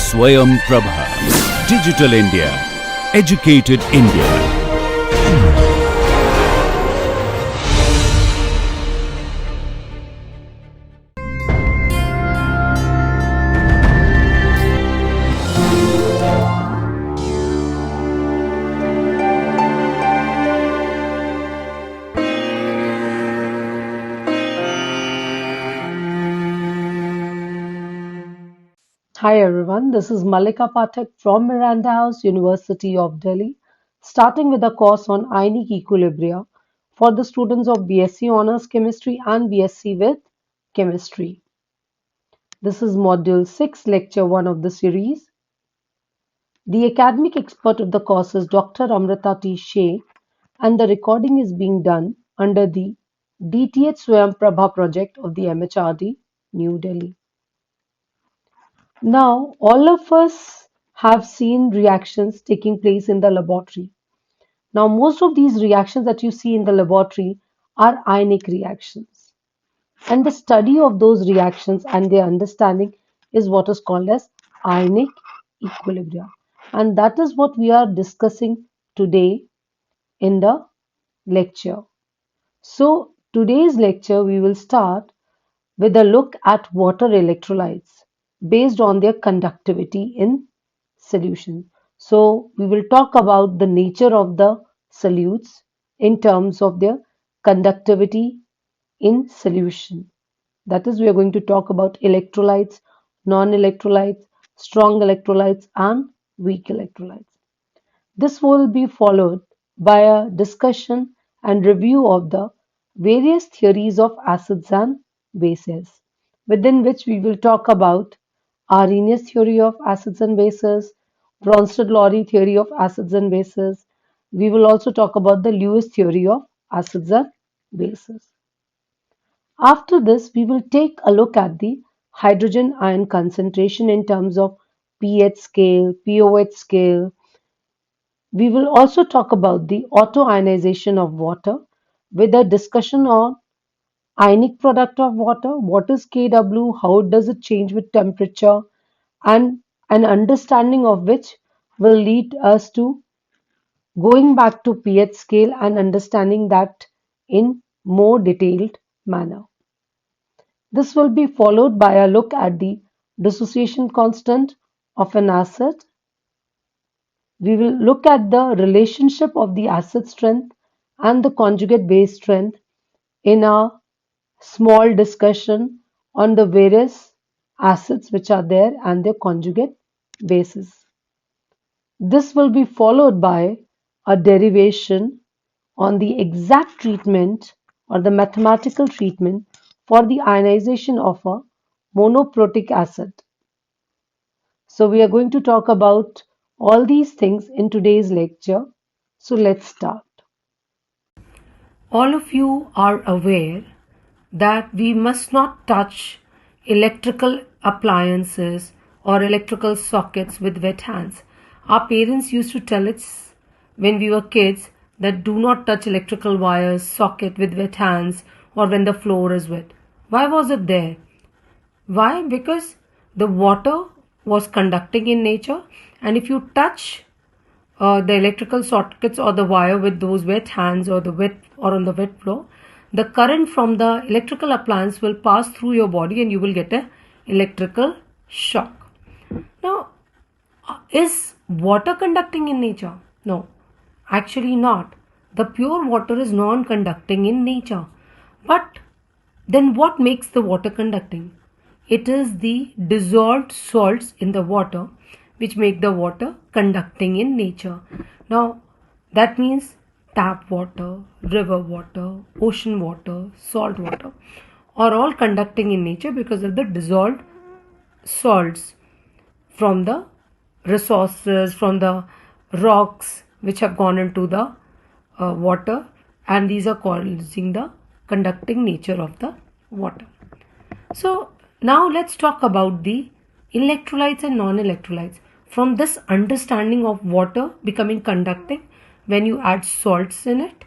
Swayam Prabha. Digital India. Educated India. Hi everyone, this is Malika Pathak from Miranda House, University of Delhi, starting with a course on ionic equilibria for the students of BSc Honours Chemistry and BSc with Chemistry. This is Module 6, Lecture 1 of the series. The academic expert of the course is Dr. Amrita T. Shea, and the recording is being done under the DTH Swayam Prabha project of the MHRD, New Delhi. Now, all of us have seen reactions taking place in the laboratory. Now, most of these reactions that you see in the laboratory are ionic reactions. And the study of those reactions and their understanding is what is called as ionic equilibria. And that is what we are discussing today in the lecture. So, today's lecture we will start with a look at water electrolytes based on their conductivity in solution. So we will talk about the nature of the solutes in terms of their conductivity in solution. That is, we are going to talk about electrolytes, non-electrolytes, strong electrolytes, and weak electrolytes. This will be followed by a discussion and review of the various theories of acids and bases, within which we will talk about Arrhenius theory of acids and bases, Bronsted-Lowry theory of acids and bases. We will also talk about the Lewis theory of acids and bases. After this, we will take a look at the hydrogen ion concentration in terms of pH scale, pOH scale. We will also talk about the autoionization of water with a discussion on ionic product of water, what is Kw, how does it change with temperature, and an understanding of which will lead us to going back to pH scale and understanding that in more detailed manner. This will be followed by a look at the dissociation constant of an acid. We will look at the relationship of the acid strength and the conjugate base strength in a small discussion on the various acids which are there and their conjugate bases. This will be followed by a derivation on the exact treatment or the mathematical treatment for the ionization of a monoprotic acid. So we are going to talk about all these things in today's lecture. So let's start. All of you are aware that we must not touch electrical appliances or electrical sockets with wet hands. Our parents used to tell us when we were kids that do not touch electrical wires, socket with wet hands or when the floor is wet. Why was it there? Why? Because the water was conducting in nature, and if you touch the electrical sockets or the wire with those wet hands or the wet or on the wet floor, the current from the electrical appliance will pass through your body and you will get a electrical shock. Now, is water conducting in nature? No, actually not. The pure water is non-conducting in nature. But then what makes the water conducting? It is the dissolved salts in the water which make the water conducting in nature. Now, that means tap water, river water, ocean water, salt water are all conducting in nature because of the dissolved salts from the resources, from the rocks which have gone into the water, and these are causing the conducting nature of the water. So now let's talk about the electrolytes and non-electrolytes. From this understanding of water becoming conducting when you add salts in it,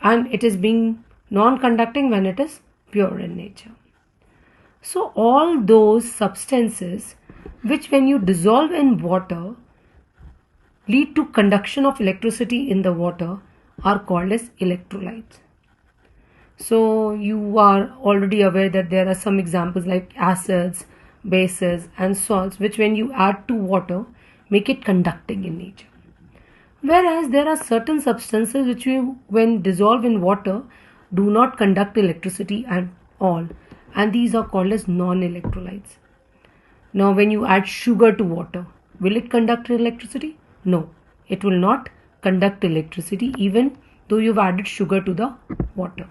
and it is being non-conducting when it is pure in nature. So all those substances which when you dissolve in water lead to conduction of electricity in the water are called as electrolytes. So you are already aware that there are some examples like acids, bases and salts which when you add to water make it conducting in nature. Whereas there are certain substances which when dissolved in water do not conduct electricity at all, and these are called as non-electrolytes. Now when you add sugar to water, will it conduct electricity? No, it will not conduct electricity even though you've added sugar to the water.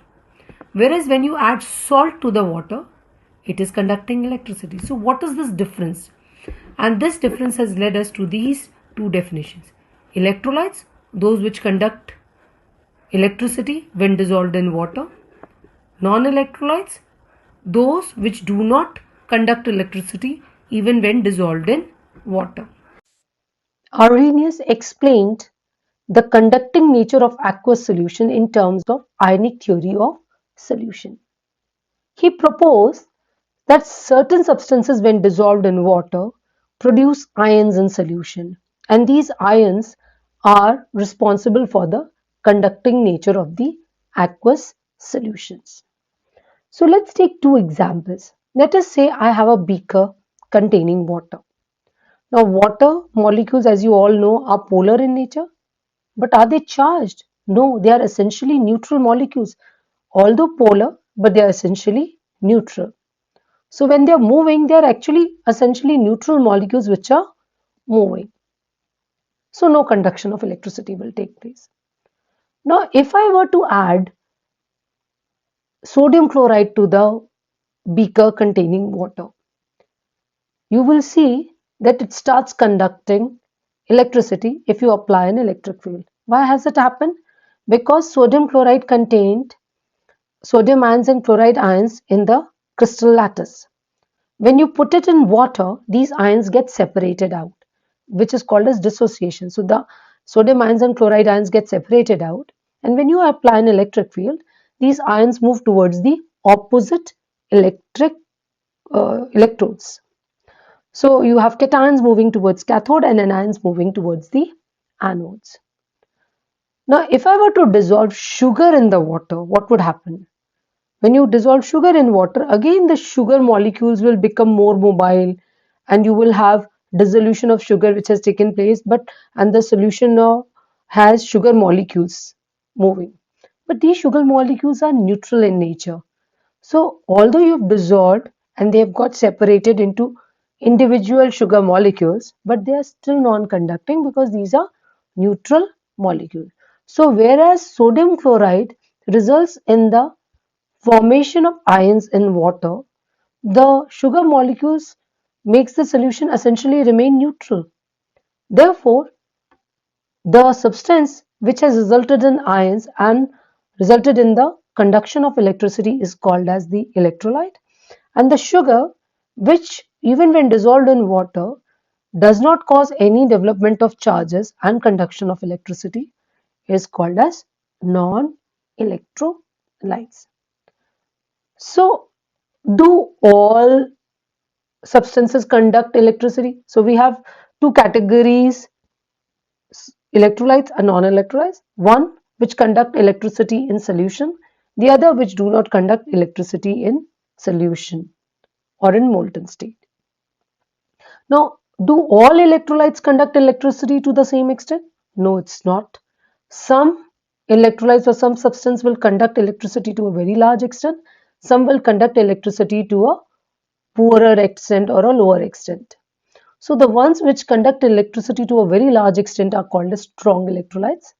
Whereas when you add salt to the water, it is conducting electricity. So what is this difference? And this difference has led us to these two definitions. Electrolytes, those which conduct electricity when dissolved in water. Non-electrolytes, those which do not conduct electricity even when dissolved in water. Arrhenius explained the conducting nature of aqueous solution in terms of ionic theory of solution. He proposed that certain substances when dissolved in water produce ions in solution, and these ions are responsible for the conducting nature of the aqueous solutions. So let's take two examples. Let us say I have a beaker containing water. Now water molecules, as you all know, are polar in nature, but are they charged? No, they are essentially neutral molecules. Although polar, but they are essentially neutral. So when they are moving, they are actually essentially neutral molecules which are moving. So no conduction of electricity will take place. Now if I were to add sodium chloride to the beaker containing water, you will see that it starts conducting electricity if you apply an electric field. Why has it happened? Because sodium chloride contained sodium ions and chloride ions in the crystal lattice. When you put it in water, these ions get separated out, which is called as dissociation. So the sodium ions and chloride ions get separated out, and when you apply an electric field, these ions move towards the opposite electrodes. So you have cations moving towards cathode and anions moving towards the anodes. Now, if I were to dissolve sugar in the water, what would happen? When you dissolve sugar in water, again the sugar molecules will become more mobile and you will have dissolution of sugar which has taken place, and the solution now has sugar molecules moving. But these sugar molecules are neutral in nature. So although you've dissolved and they have got separated into individual sugar molecules, but they are still non-conducting because these are neutral molecules. So whereas sodium chloride results in the formation of ions in water, the sugar molecules makes the solution essentially remain neutral. Therefore, the substance which has resulted in ions and resulted in the conduction of electricity is called as the electrolyte, and the sugar which even when dissolved in water does not cause any development of charges and conduction of electricity is called as non-electrolytes. So do all substances conduct electricity? So we have two categories, electrolytes and non-electrolytes. One which conduct electricity in solution, the other which do not conduct electricity in solution or in molten state. Now, do all electrolytes conduct electricity to the same extent? No, it's not. Some electrolytes or some substance will conduct electricity to a very large extent. Some will conduct electricity to a poorer extent or a lower extent. So the ones which conduct electricity to a very large extent are called as strong electrolytes.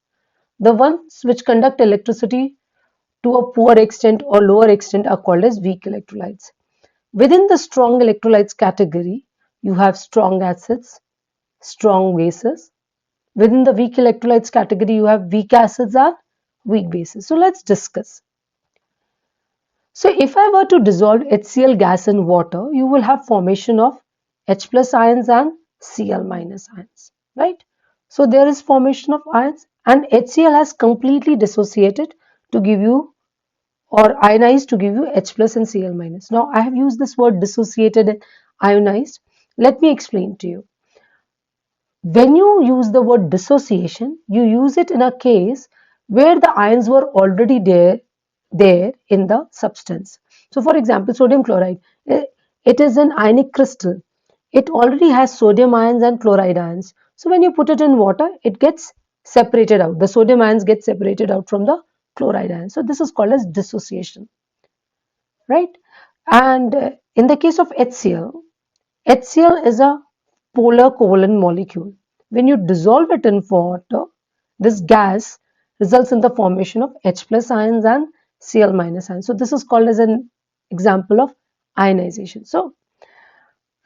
The ones which conduct electricity to a poor extent or lower extent are called as weak electrolytes. Within the strong electrolytes category, you have strong acids, strong bases. Within the weak electrolytes category, you have weak acids and weak bases. So let's discuss. So if I were to dissolve HCl gas in water, you will have formation of H plus ions and Cl minus ions, right? So there is formation of ions and HCl has completely dissociated to give you or ionized to give you H plus and Cl minus. Now I have used this word dissociated and ionized Let me explain to you. When you use the word dissociation, you use it in a case where the ions were already there in the substance. So, for example, sodium chloride, it is an ionic crystal. It already has sodium ions and chloride ions. So, when you put it in water, it gets separated out. The sodium ions get separated out from the chloride ions. So, this is called as dissociation, right? And in the case of HCl, HCl is a polar covalent molecule. When you dissolve it in water, this gas results in the formation of H plus ions and Cl minus ions. So this is called as an example of ionization. So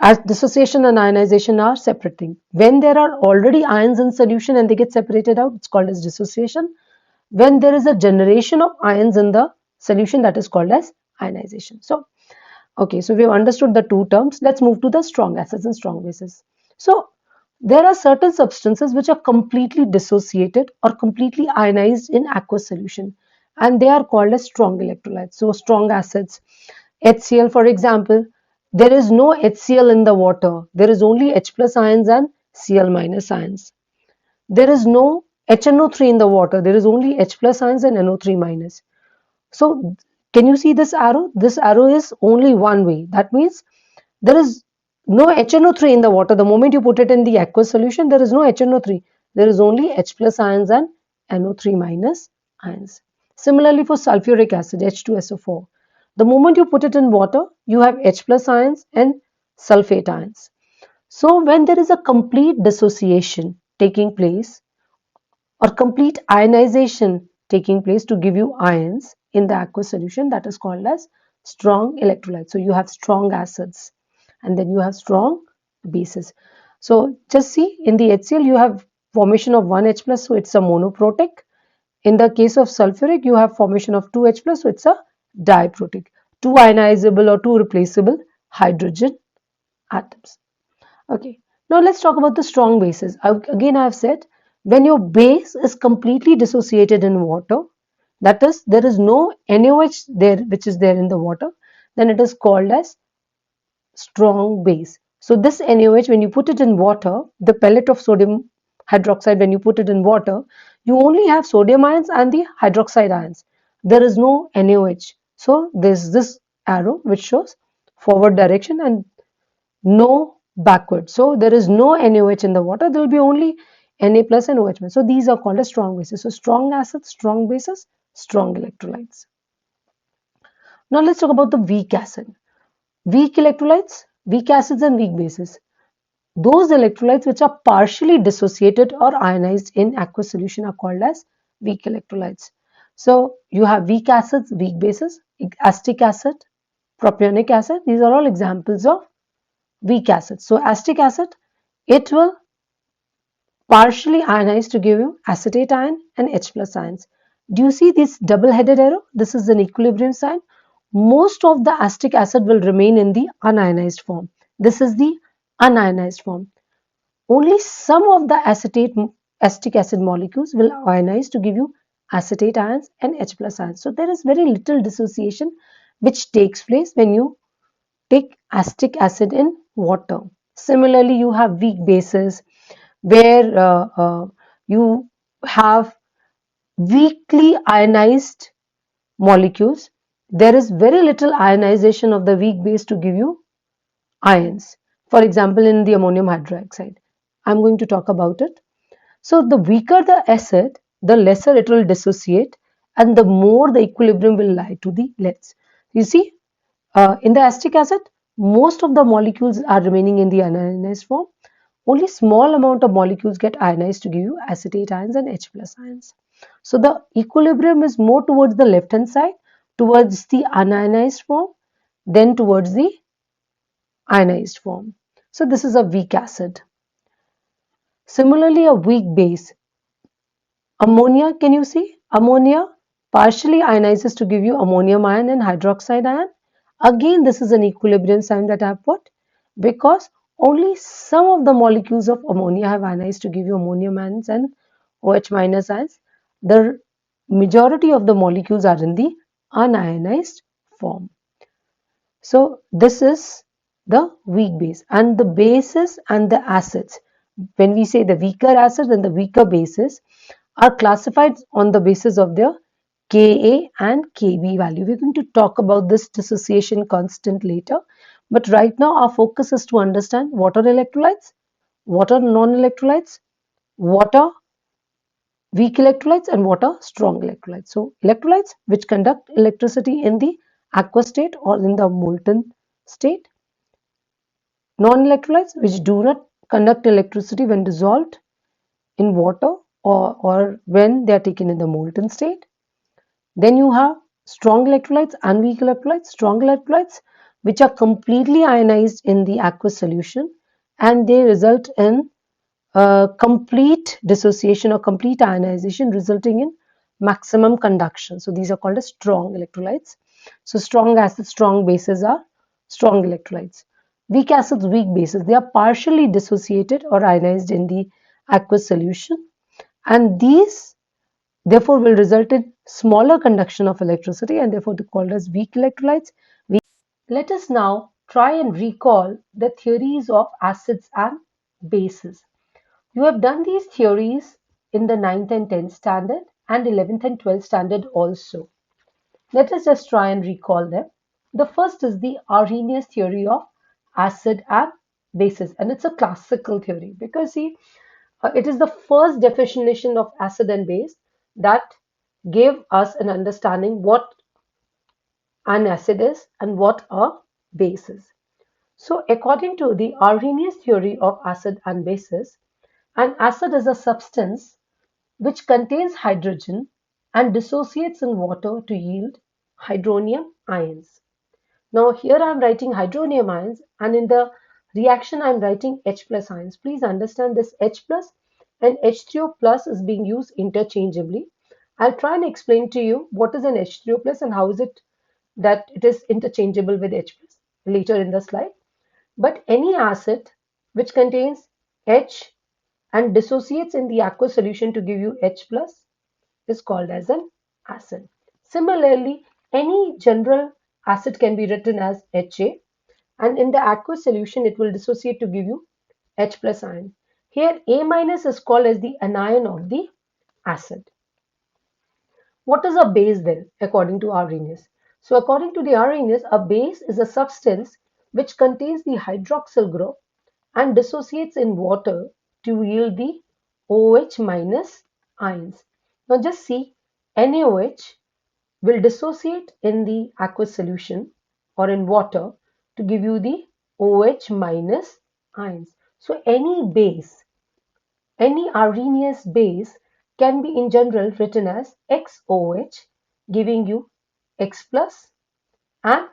as dissociation and ionization are separate things. When there are already ions in solution and they get separated out, it's called as dissociation. When there is a generation of ions in the solution, that is called as ionization. So okay, so we have understood the two terms. Let's move to the strong acids and strong bases. So there are certain substances which are completely dissociated or completely ionized in aqueous solution, and they are called as strong electrolytes. So strong acids, HCl for example, there is no HCl in the water. There is only H plus ions and Cl minus ions. There is no HNO3 in the water. There is only H plus ions and NO3 minus. So can you see this arrow? This arrow is only one way. That means there is no HNO3 in the water. The moment you put it in the aqueous solution, there is no HNO3. There is only H plus ions and NO3 minus ions. Similarly for sulfuric acid, H2SO4. The moment you put it in water, you have H plus ions and sulfate ions. So when there is a complete dissociation taking place or complete ionization taking place to give you ions in the aqueous solution, that is called as strong electrolyte. So you have strong acids and then you have strong bases. So just see in the HCl you have formation of 1H plus, so it's a monoprotic. In the case of sulfuric you have formation of 2H plus, so it's a diprotic. Two ionizable or two replaceable hydrogen atoms. Okay, now let's talk about the strong bases. Again, I have said when your base is completely dissociated in water, that is, there is no NaOH there which is there in the water, then it is called as strong base. So this NaOH, when you put it in water, the pellet of sodium hydroxide, when you put it in water, you only have sodium ions and the hydroxide ions. There is no NaOH. So there's this arrow which shows forward direction and no backward. So there is no NaOH in the water. There will be only Na plus and OH minus. So these are called as strong bases. So strong acids, strong bases, strong electrolytes. Now let's talk about the weak acid. Weak electrolytes, weak acids and weak bases. Those electrolytes which are partially dissociated or ionized in aqueous solution are called as weak electrolytes. So you have weak acids, weak bases, acetic acid, propionic acid. These are all examples of weak acid. So acetic acid, it will partially ionize to give you acetate ion and H plus ions. Do you see this double-headed arrow? This is an equilibrium sign. Most of the acetic acid will remain in the unionized form. This is the unionized form. Only some of the acetic acid molecules will ionize to give you acetate ions and H plus ions. So there is very little dissociation which takes place when you take acetic acid in water. Similarly, you have weak bases where you have weakly ionized molecules. There is very little ionization of the weak base to give you ions. For example, in the ammonium hydroxide, I'm going to talk about it. So the weaker the acid, the lesser it will dissociate and the more the equilibrium will lie to the left. You see, in the acetic acid, most of the molecules are remaining in the unionized form. Only small amount of molecules get ionized to give you acetate ions and H plus ions. So the equilibrium is more towards the left hand side, towards the unionized form, then towards the ionized form. So this is a weak acid. Similarly, a weak base. Ammonia, can you see? Ammonia partially ionizes to give you ammonium ion and hydroxide ion. Again, this is an equilibrium sign that I have put because only some of the molecules of ammonia have ionized to give you ammonium ions and OH minus ions. The majority of the molecules are in the unionized form. So this is the weak base. And the bases and the acids, when we say the weaker acids and the weaker bases, are classified on the basis of their Ka and Kb value. We're going to talk about this dissociation constant later, but right now our focus is to understand what are electrolytes, what are non-electrolytes, what are weak electrolytes, and what are strong electrolytes. So electrolytes which conduct electricity in the aqueous state or in the molten state, non-electrolytes which do not conduct electricity when dissolved in water or when they are taken in the molten state. Then you have strong electrolytes and weak electrolytes. Strong electrolytes which are completely ionized in the aqueous solution, and they result in complete dissociation or complete ionization, resulting in maximum conduction. So these are called as strong electrolytes. So strong acids, strong bases are strong electrolytes. Weak acids, weak bases, they are partially dissociated or ionized in the aqueous solution, and these therefore will result in smaller conduction of electricity, and therefore called as weak electrolytes. Let us now try and recall the theories of acids and bases. You have done these theories in the 9th and 10th standard and 11th and 12th standard also. Let us just try and recall them. The first is the Arrhenius theory of acid and bases, and it's a classical theory because see, it is the first definition of acid and base that gave us an understanding what an acid is and what a base is. So according to the Arrhenius theory of acid and bases, an acid is a substance which contains hydrogen and dissociates in water to yield hydronium ions. Now here I am writing hydronium ions, and in the reaction I am writing H plus ions. Please understand this H plus and H3O plus is being used interchangeably. I'll try and explain to you what is an H3O plus and how is it that it is interchangeable with H plus later in the slide. But any acid which contains H and dissociates in the aqueous solution to give you H plus is called as an acid. Similarly, any general acid can be written as HA, and in the aqueous solution it will dissociate to give you H plus ion. Here A minus is called as the anion of the acid. What is a base then according to Arrhenius? So according to the Arrhenius, a base is a substance which contains the hydroxyl group and dissociates in water to yield the OH minus ions. Now just see, NaOH will dissociate in the aqueous solution or in water to give you the OH minus ions. So any base, any Arrhenius base can be in general written as XOH, giving you X plus and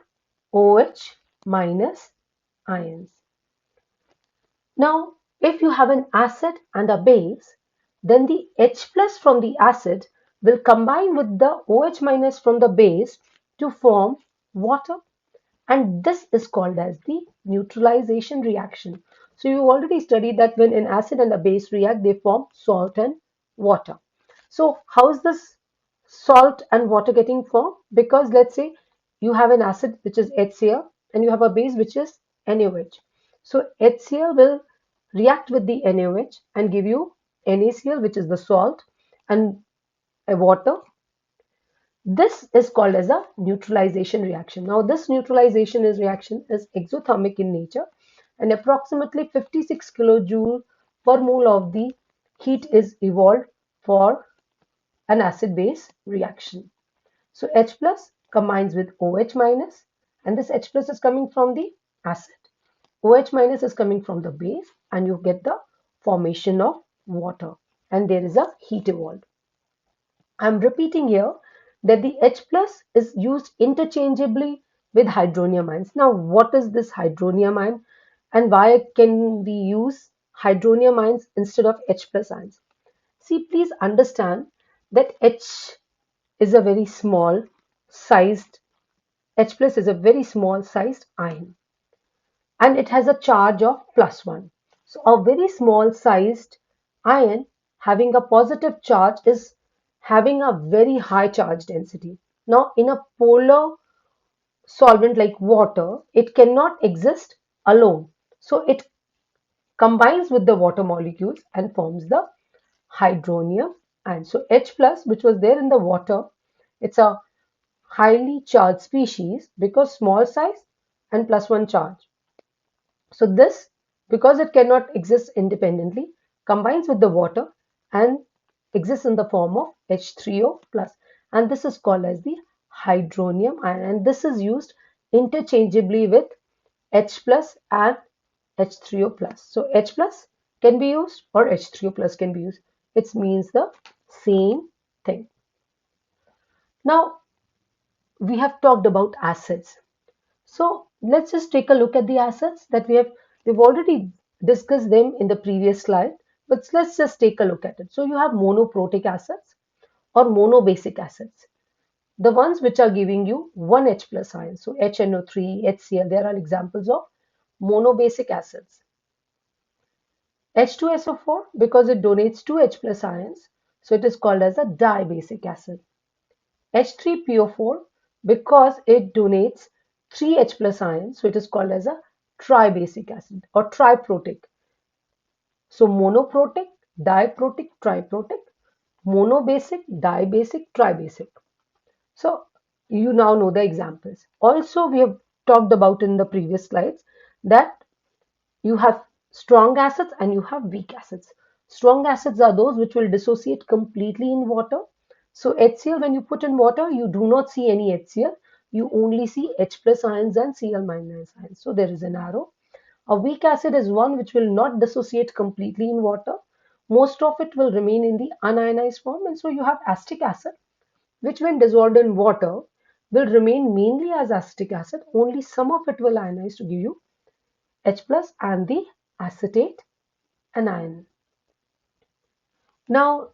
OH minus ions. Now, if you have an acid and a base, then the H plus from the acid will combine with the OH minus from the base to form water, and this is called as the neutralization reaction. So you already studied that when an acid and a base react, they form salt and water. So how is this salt and water getting formed? Because let's say you have an acid which is HCl and you have a base which is NaOH. So HCl will react with the NaOH and give you NaCl, which is the salt, and a water. This is called as a neutralization reaction. Now this neutralization reaction is exothermic in nature, and approximately 56 kilojoule per mole of the heat is evolved for an acid base reaction. So H plus combines with OH minus, and this H plus is coming from the acid. OH minus is coming from the base, and you get the formation of water, and there is a heat evolved. I'm repeating here that the H plus is used interchangeably with hydronium ions. Now, what is this hydronium ion and why can we use hydronium ions instead of H plus ions? See, please understand that H is a very small sized, H plus is a very small sized ion, and it has a charge of +1. So a very small sized ion having a positive charge is having a very high charge density. Now in a polar solvent like water, it cannot exist alone. So it combines with the water molecules and forms the hydronium ion. So H plus, which was there in the water, it's a highly charged species because small size and plus one charge. So this, because it cannot exist independently, combines with the water and exists in the form of H3O plus, and this is called as the hydronium ion, and this is used interchangeably with H plus and H3O plus. So H plus can be used or H3O plus can be used. It means the same thing. Now we have talked about acids. So let's just take a look at the acids that we've already discussed them in the previous slide, but let's just take a look at it. So you have monoprotic acids or monobasic acids, the ones which are giving you one H plus ion. So HNO3, HCl, there are examples of monobasic acids. H2SO4, because it donates two H plus ions, so it is called as a dibasic acid. H3PO4, because it donates 3 H plus ions, so it is called as a tribasic acid or triprotic. So monoprotic, diprotic, triprotic, monobasic, dibasic, tribasic. So you now know the examples. Also, we have talked about in the previous slides that you have strong acids and you have weak acids. Strong acids are those which will dissociate completely in water. So HCl, when you put in water, you do not see any HCl. You only see H plus ions and Cl minus ions. So there is an arrow. A weak acid is one which will not dissociate completely in water. Most of it will remain in the unionized form. And so you have acetic acid, which when dissolved in water will remain mainly as acetic acid. Only some of it will ionize to give you H plus and the acetate anion. Now,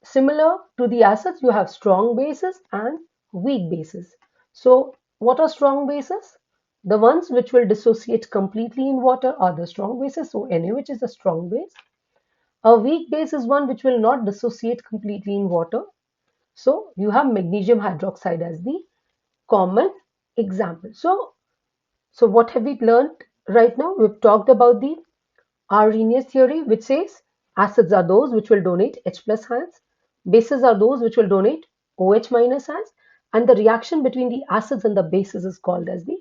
similar to the acids, you have strong bases and weak bases. So, what are strong bases? The ones which will dissociate completely in water are the strong bases. So, Na, which is a strong base. A weak base is one which will not dissociate completely in water. So, you have magnesium hydroxide as the common example. So what have we learned right now? We've talked about the Arrhenius theory, which says acids are those which will donate H plus ions, bases are those which will donate OH minus ions, and the reaction between the acids and the bases is called as the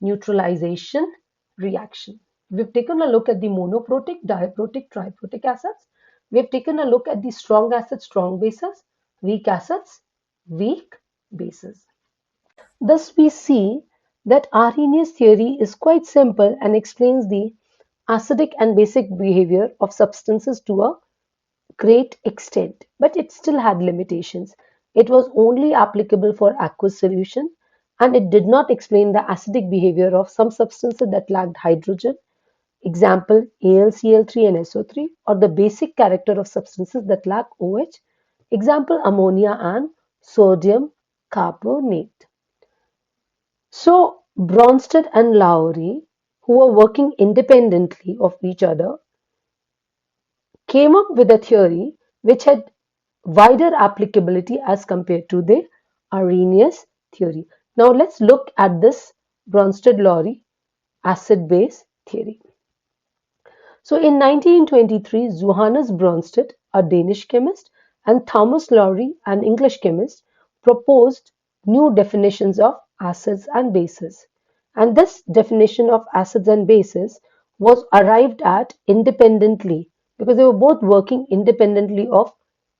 neutralization reaction. We've taken a look at the monoprotic, diprotic, triprotic acids. We've taken a look at the strong acids, strong bases, weak acids, weak bases. Thus, we see that Arrhenius theory is quite simple and explains the acidic and basic behavior of substances to a great extent, but it still had limitations. It was only applicable for aqueous solution and it did not explain the acidic behavior of some substances that lacked hydrogen, example AlCl3 and SO3, or the basic character of substances that lack OH, example ammonia and sodium carbonate. So Bronsted and Lowry, who were working independently of each other, came up with a theory which had wider applicability as compared to the Arrhenius theory. Now let's look at this Bronsted-Lowry acid-base theory. So in 1923, Johannes Bronsted, a Danish chemist, and Thomas Lowry, an English chemist, proposed new definitions of acids and bases. And this definition of acids and bases was arrived at independently because they were both working independently of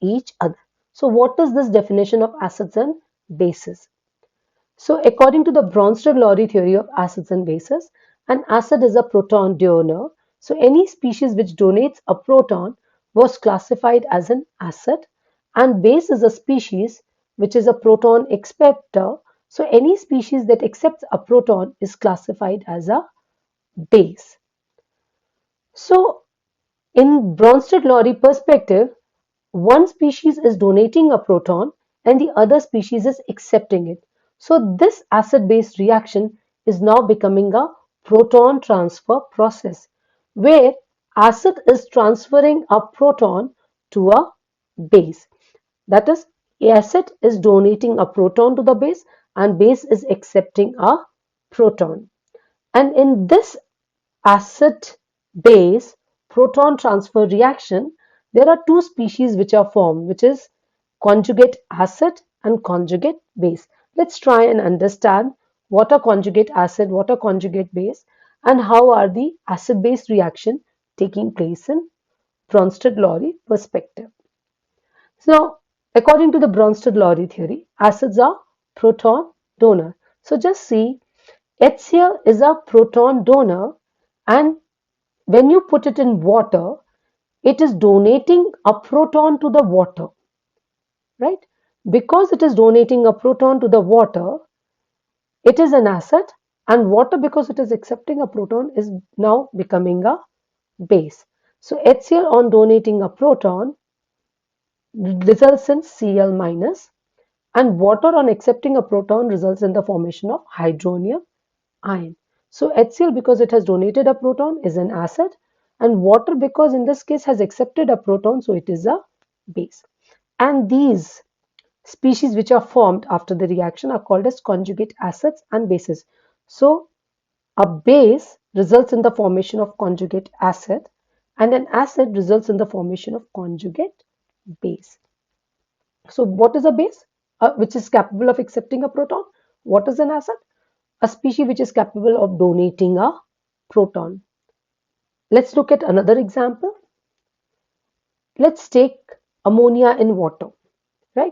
each other. So what is this definition of acids and bases? So according to the Bronsted-Lowry theory of acids and bases, an acid is a proton donor. So any species which donates a proton was classified as an acid, and base is a species which is a proton acceptor. So any species that accepts a proton is classified as a base. So in Bronsted-Lowry perspective, one species is donating a proton and the other species is accepting it. So this acid-base reaction is now becoming a proton transfer process where acid is transferring a proton to a base. That is, acid is donating a proton to the base and base is accepting a proton. And in this acid-base proton transfer reaction, there are two species which are formed, which is conjugate acid and conjugate base. Let's try and understand what are conjugate acid, what are conjugate base, and how are the acid-base reaction taking place in Bronsted-Lowry perspective. So, according to the Bronsted-Lowry theory, acids are proton donor. So, just see, HCl is a proton donor, and when you put it in water, it is donating a proton to the water, right? Because it is donating a proton to the water, it is an acid, and water, because it is accepting a proton, is now becoming a base. So, HCl on donating a proton results in Cl minus, and water on accepting a proton results in the formation of hydronium ion. So HCl, because it has donated a proton, is an acid, and water, because in this case has accepted a proton, so it is a base. And these species which are formed after the reaction are called as conjugate acids and bases. So a base results in the formation of conjugate acid, and an acid results in the formation of conjugate base. So what is a base? Which is capable of accepting a proton. What is an acid? A species which is capable of donating a proton. Let's look at another example. Let's take ammonia in water, right?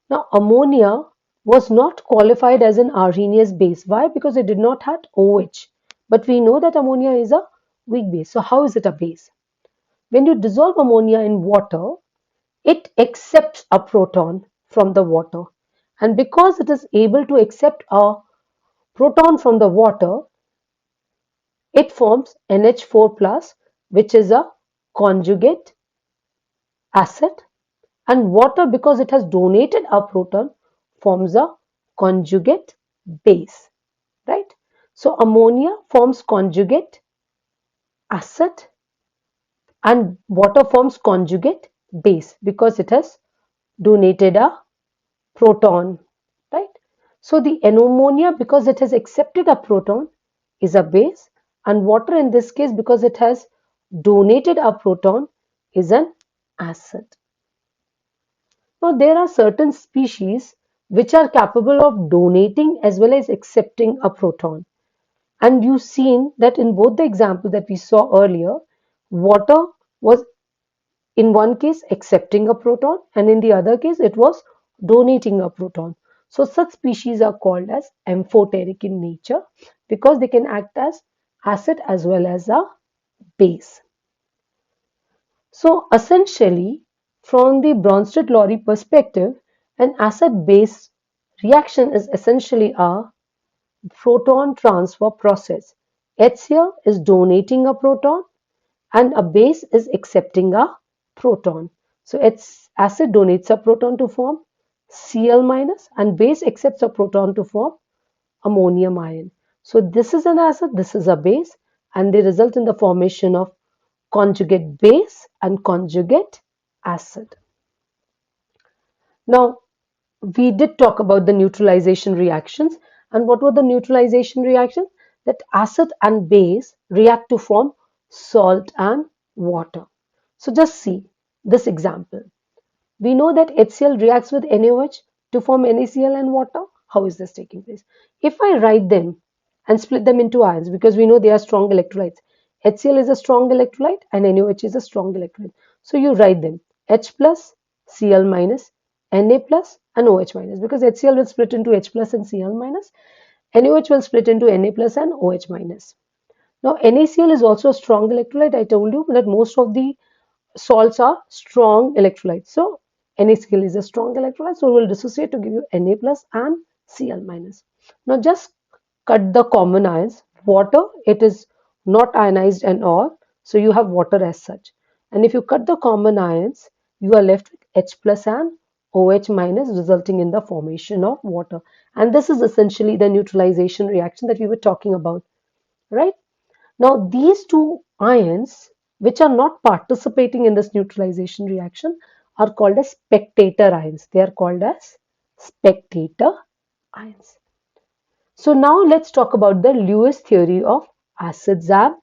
Now, ammonia was not qualified as an Arrhenius base. Why? Because it did not have OH. But we know that ammonia is a weak base. So how is it a base? When you dissolve ammonia in water, it accepts a proton from the water. And because it is able to accept a proton from the water, it forms NH4 plus, which is a conjugate acid, and water, because it has donated a proton, forms a conjugate base, right? So ammonia forms conjugate acid and water forms conjugate base because it has donated a proton, right? So the ammonia, because it has accepted a proton, is a base, and water in this case, because it has donated a proton, is an acid. Now, there are certain species which are capable of donating as well as accepting a proton. And you've seen that in both the example that we saw earlier, water was in one case accepting a proton, and in the other case it was donating a proton. So such species are called as amphoteric in nature because they can act as acid as well as a base. So essentially, from the Bronsted-Lowry perspective, an acid-base reaction is essentially a proton transfer process. HCl is donating a proton and a base is accepting a proton. So acid donates a proton to form Cl minus, and base accepts a proton to form ammonium ion. So this is an acid, this is a base, and they result in the formation of conjugate base and conjugate acid. Now, we did talk about the neutralization reactions. And what were the neutralization reactions? That acid and base react to form salt and water. So just see this example. We know that HCl reacts with NaOH to form NaCl and water. How is this taking place? If I write them and split them into ions, because we know they are strong electrolytes. HCl is a strong electrolyte and NaOH is a strong electrolyte. So you write them H plus, Cl minus, Na plus and OH minus, because HCl will split into H plus and Cl minus. NaOH will split into Na plus and OH minus. Now NaCl is also a strong electrolyte. I told you that most of the salts are strong electrolytes. So NaCl is a strong electrolyte, so we will dissociate to give you Na plus and Cl minus. Now just cut the common ions. Water, it is not ionized at all, so you have water as such. And if you cut the common ions, you are left with H plus and OH minus, resulting in the formation of water. And this is essentially the neutralization reaction that we were talking about, right? Now, these two ions, which are not participating in this neutralization reaction, are called as spectator ions. They are called as spectator ions. So now let's talk about the Lewis theory of acids and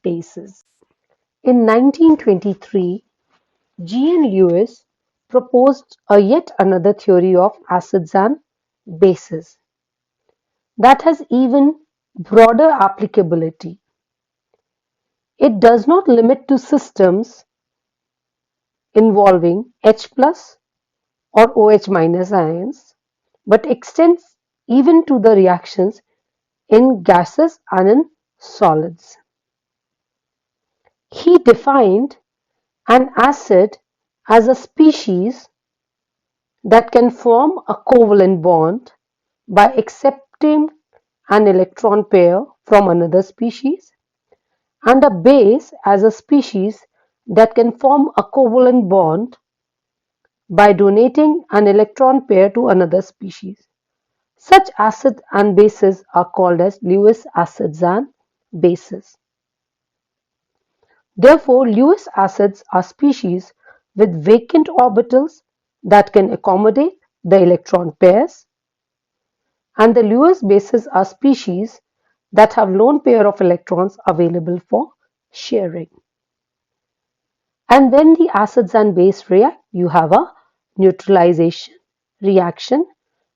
bases. In 1923, G. N. Lewis proposed a yet another theory of acids and bases that has even broader applicability. It does not limit to systems involving H plus or OH minus ions, but extends even to the reactions in gases and in solids. He defined an acid as a species that can form a covalent bond by accepting an electron pair from another species, and a base as a species that can form a covalent bond by donating an electron pair to another species. Such acids and bases are called as Lewis acids and bases. Therefore, Lewis acids are species with vacant orbitals that can accommodate the electron pairs, and the Lewis bases are species that have lone pair of electrons available for sharing. And when the acids and base react, you have a neutralization reaction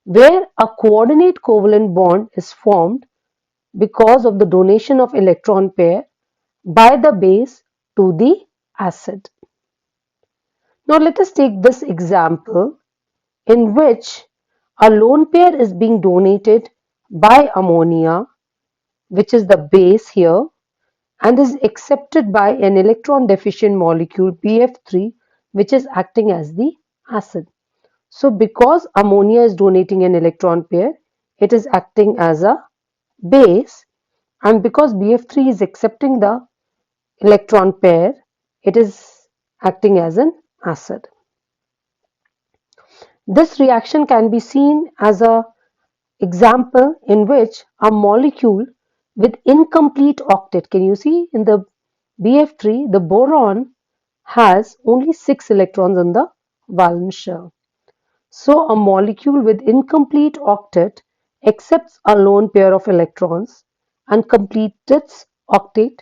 where a coordinate covalent bond is formed because of the donation of electron pair by the base to the acid. Now let us take this example in which a lone pair is being donated by ammonia, which is the base here, and is accepted by an electron deficient molecule BF3, which is acting as the acid. So because ammonia is donating an electron pair, it is acting as a base, and because BF3 is accepting the electron pair, it is acting as an acid. This reaction can be seen as an example in which a molecule with incomplete octet, can you see in the BF3, the boron has only 6 electrons in the valence shell. So a molecule with incomplete octet accepts a lone pair of electrons and completes its octet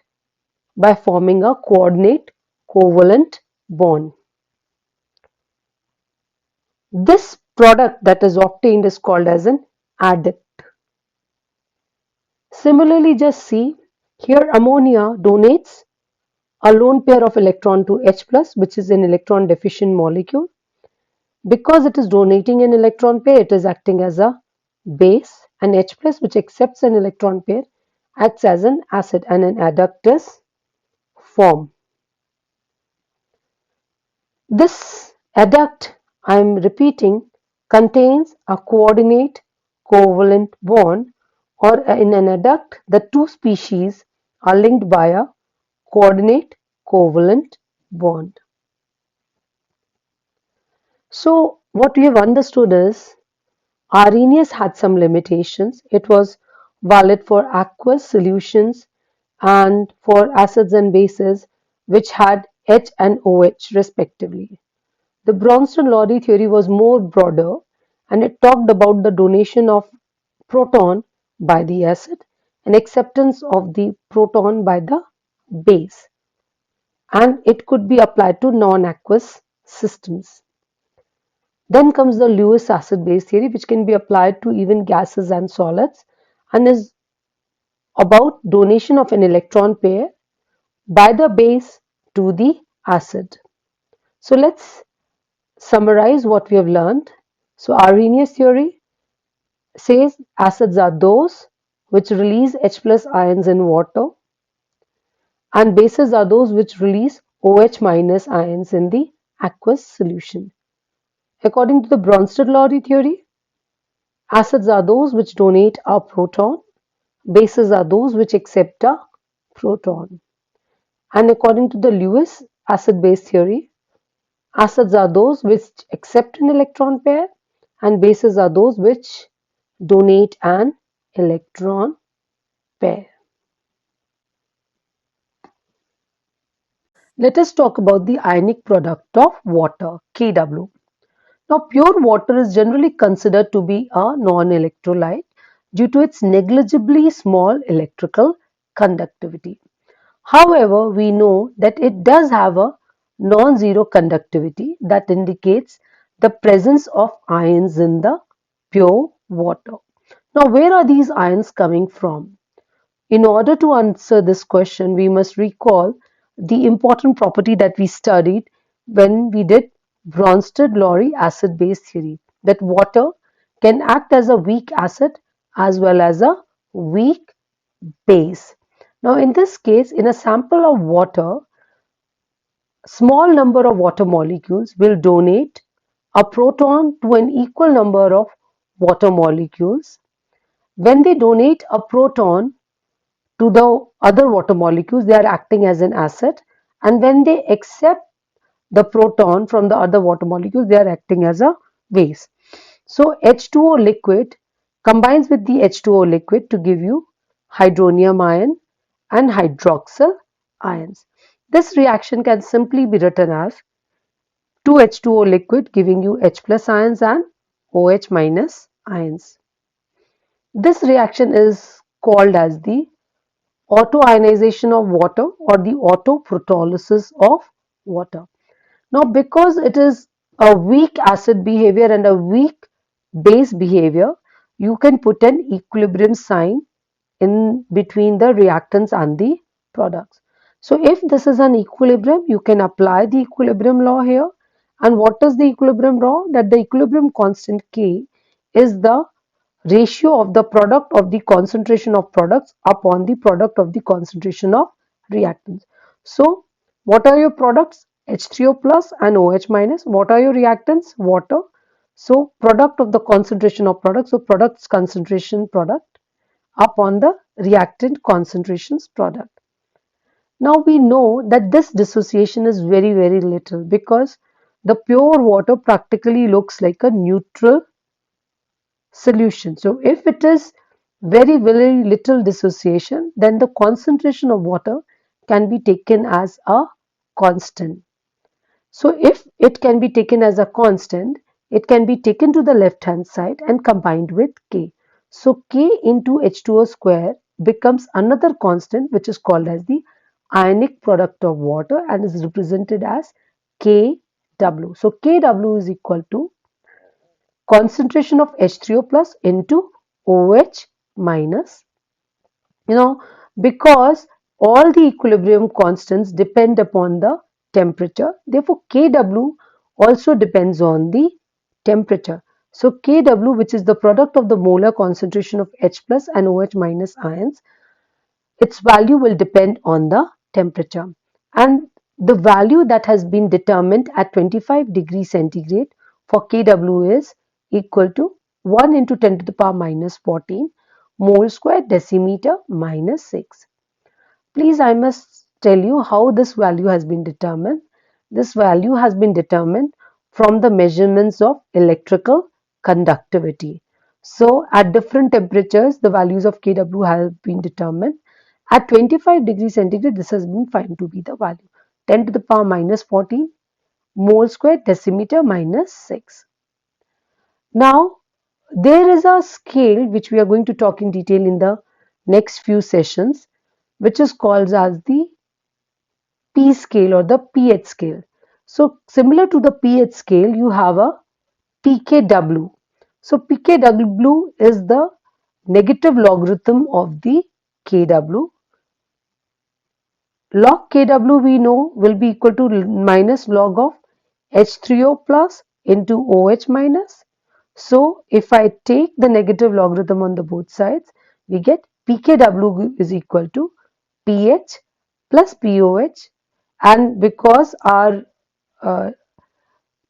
by forming a coordinate covalent bond. This product that is obtained is called as an adduct. Similarly, just see here ammonia donates a lone pair of electron to H plus, which is an electron deficient molecule. Because it is donating an electron pair, it is acting as a base, and H plus, which accepts an electron pair, acts as an acid, and an adduct is formed. This adduct, I am repeating, contains a coordinate covalent bond, or in an adduct, the two species are linked by a coordinate covalent bond. So, what we have understood is Arrhenius had some limitations. It was valid for aqueous solutions and for acids and bases which had H and OH respectively. The Bronsted-Lowry theory was more broader, and it talked about the donation of proton by the acid and acceptance of the proton by the base, and it could be applied to non-aqueous systems. Then comes the Lewis acid-base theory, which can be applied to even gases and solids, and is about donation of an electron pair by the base to the acid. So let's summarize what we have learned. So Arrhenius theory says acids are those which release H plus ions in water, and bases are those which release OH minus ions in the aqueous solution. According to the Bronsted-Lowry theory, acids are those which donate a proton, bases are those which accept a proton. And according to the Lewis acid-base theory, acids are those which accept an electron pair, and bases are those which donate an electron pair. Let us talk about the ionic product of water, Kw. Now, pure water is generally considered to be a non-electrolyte due to its negligibly small electrical conductivity. However, we know that it does have a non-zero conductivity that indicates the presence of ions in the pure water. Now, where are these ions coming from? In order to answer this question, we must recall the important property that we studied when we did Bronsted-Lowry acid-base theory, that water can act as a weak acid as well as a weak base. Now, in this case, in a sample of water, small number of water molecules will donate a proton to an equal number of water molecules. When they donate a proton to the other water molecules, they are acting as an acid, and when they accept the proton from the other water molecules, they are acting as a base. So H2O liquid combines with the H2O liquid to give you hydronium ion and hydroxyl ions. This reaction can simply be written as 2H2O liquid giving you H plus ions and OH minus ions. This reaction is called as the autoionization of water or the autoprotolysis of water. Now, because it is a weak acid behavior and a weak base behavior, you can put an equilibrium sign in between the reactants and the products. So, if this is an equilibrium, you can apply the equilibrium law here. And what is the equilibrium law? That the equilibrium constant K is the ratio of the product of the concentration of products upon the product of the concentration of reactants. So, what are your products? H3O plus and OH minus. What are your reactants? Water. So, product of the concentration of products. So, products concentration product upon the reactant concentrations product. Now, we know that this dissociation is very little because the pure water practically looks like a neutral solution. So if it is very little dissociation, then the concentration of water can be taken as a constant. So if it can be taken as a constant, it can be taken to the left hand side and combined with K. So K into H2O square becomes another constant which is called as the ionic product of water and is represented as Kw. So Kw is equal to concentration of H3O plus into OH minus. You know, because all the equilibrium constants depend upon the temperature, therefore Kw also depends on the temperature. So Kw, which is the product of the molar concentration of H plus and OH minus ions, its value will depend on the temperature. And the value that has been determined at 25 degrees centigrade for Kw is equal to 1 into 10 to the power minus 14 mole square decimeter minus 6. Please, I must tell you how this value has been determined. This value has been determined from the measurements of electrical conductivity. So, at different temperatures, the values of Kw have been determined. At 25 degrees centigrade, this has been found to be the value 10 to the power minus 14 mole square decimeter minus 6. Now, there is a scale which we are going to talk in detail in the next few sessions, which is called as the P scale or the pH scale. So, similar to the pH scale, you have a pKw. So, pKw is the negative logarithm of the Kw. Log Kw we know will be equal to minus log of H3O plus into OH minus. So if I take the negative logarithm on the both sides, we get pKw is equal to pH plus pOH, and because our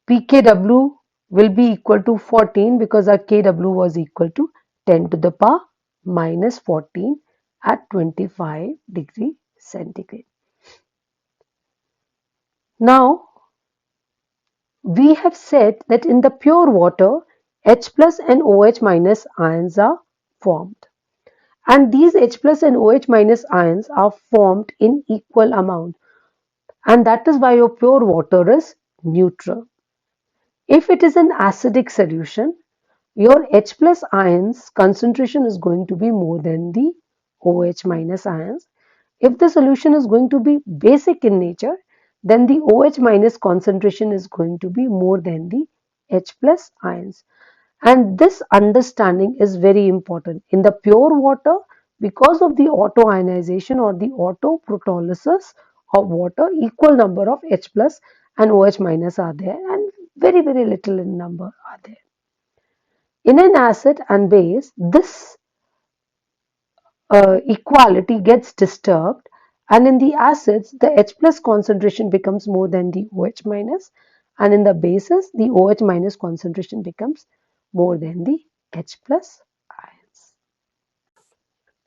pKw will be equal to 14 because our Kw was equal to 10 to the power minus 14 at 25 degree centigrade. Now, we have said that in the pure water, H plus and OH minus ions are formed. And these H plus and OH minus ions are formed in equal amount. And that is why your pure water is neutral. If it is an acidic solution, your H plus ions concentration is going to be more than the OH minus ions. If the solution is going to be basic in nature, then the OH minus concentration is going to be more than the H plus ions. And this understanding is very important. In the pure water, because of the auto-ionization or the auto-protolysis of water, equal number of H plus and OH minus are there, and very, very little in number are there. In an acid and base, this equality gets disturbed, and in the acids the H plus concentration becomes more than the OH minus, and in the bases the OH minus concentration becomes more than the H plus ions.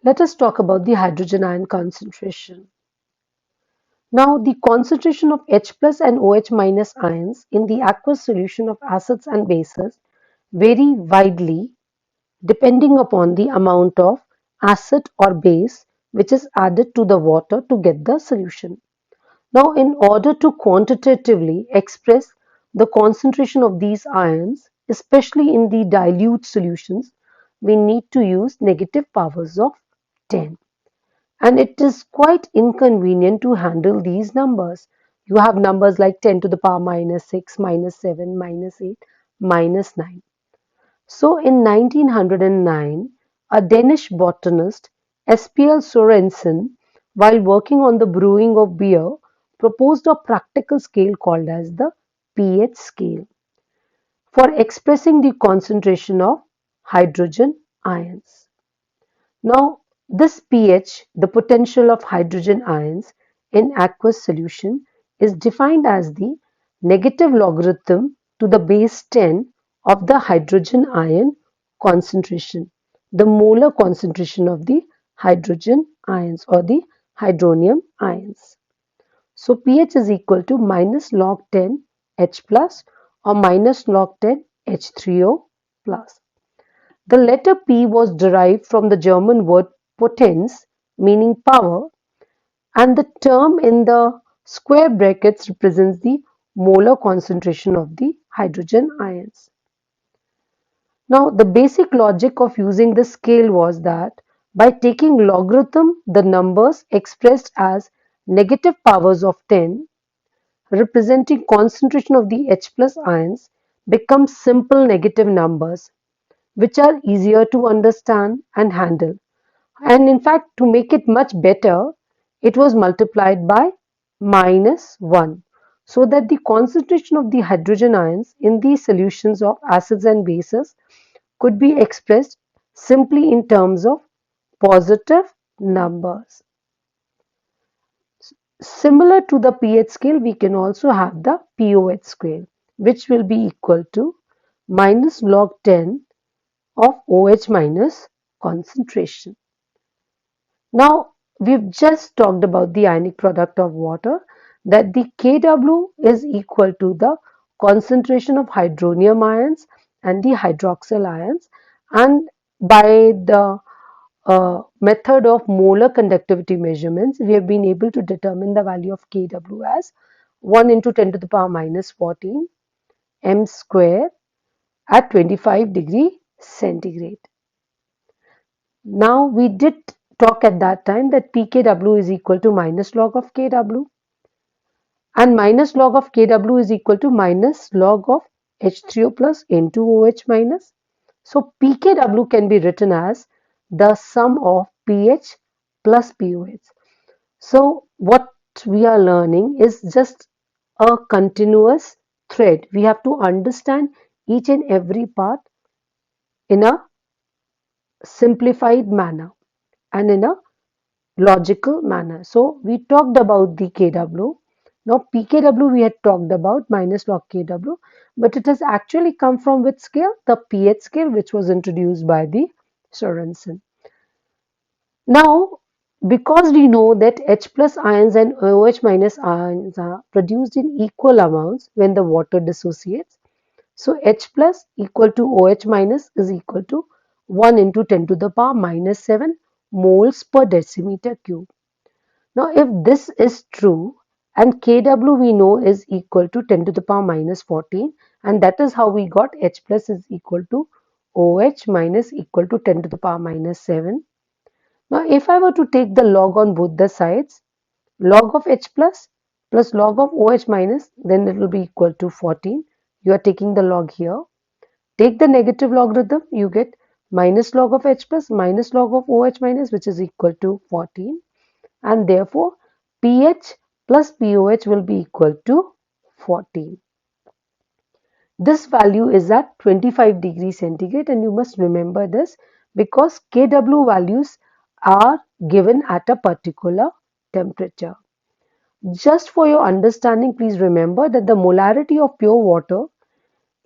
Let us talk about the hydrogen ion concentration. Now the concentration of H plus and OH minus ions in the aqueous solution of acids and bases vary widely depending upon the amount of acid or base which is added to the water to get the solution. Now, in order to quantitatively express the concentration of these ions, especially in the dilute solutions, we need to use negative powers of 10. And it is quite inconvenient to handle these numbers. You have numbers like 10 to the power minus 6, minus 7, minus 8, minus 9. So in 1909, a Danish botanist, S.P.L. Sorensen, while working on the brewing of beer, proposed a practical scale called as the pH scale for expressing the concentration of hydrogen ions. Now, this pH, the potential of hydrogen ions in aqueous solution, is defined as the negative logarithm to the base 10 of the hydrogen ion concentration, the molar concentration of the hydrogen ions or the hydronium ions. So pH is equal to minus log 10 H plus or minus log 10 H3O plus. The letter P was derived from the German word potens, meaning power, and the term in the square brackets represents the molar concentration of the hydrogen ions. Now, the basic logic of using this scale was that by taking logarithm, the numbers expressed as negative powers of 10, representing concentration of the H plus ions, become simple negative numbers, which are easier to understand and handle. And in fact, to make it much better, it was multiplied by minus 1 so that the concentration of the hydrogen ions in the solutions of acids and bases could be expressed simply in terms of positive numbers. Similar to the pH scale, we can also have the pOH scale, which will be equal to minus log 10 of OH minus concentration. Now, we've just talked about the ionic product of water, that the Kw is equal to the concentration of hydronium ions and the hydroxyl ions, and by the method of molar conductivity measurements, we have been able to determine the value of Kw as 1 into 10 to the power minus 14 m square at 25 degree centigrade. Now we did talk at that time that pKw is equal to minus log of Kw, and minus log of Kw is equal to minus log of H3O plus N2OH minus. So pKw can be written as the sum of pH plus pOH. So what we are learning is just a continuous thread. We have to understand each and every part in a simplified manner and in a logical manner. So we talked about the Kw. Now pKw we had talked about minus log Kw, but it has actually come from which scale? The pH scale, which was introduced by the Sorensen. Now, because we know that H plus ions and OH minus ions are produced in equal amounts when the water dissociates, so H plus equal to OH minus is equal to 1 into 10 to the power minus 7 moles per decimeter cube. Now, if this is true, and Kw we know is equal to 10 to the power minus 14, and that is how we got H plus is equal to OH minus equal to 10 to the power minus 7. Now, if I were to take the log on both the sides, log of H plus log of OH minus, then it will be equal to 14. You are taking the log here. Take the negative logarithm, you get minus log of H plus minus log of OH minus, which is equal to 14. And therefore, pH plus POH will be equal to 14. This value is at 25 degrees centigrade, and you must remember this because Kw values are given at a particular temperature. Just for your understanding, please remember that the molarity of pure water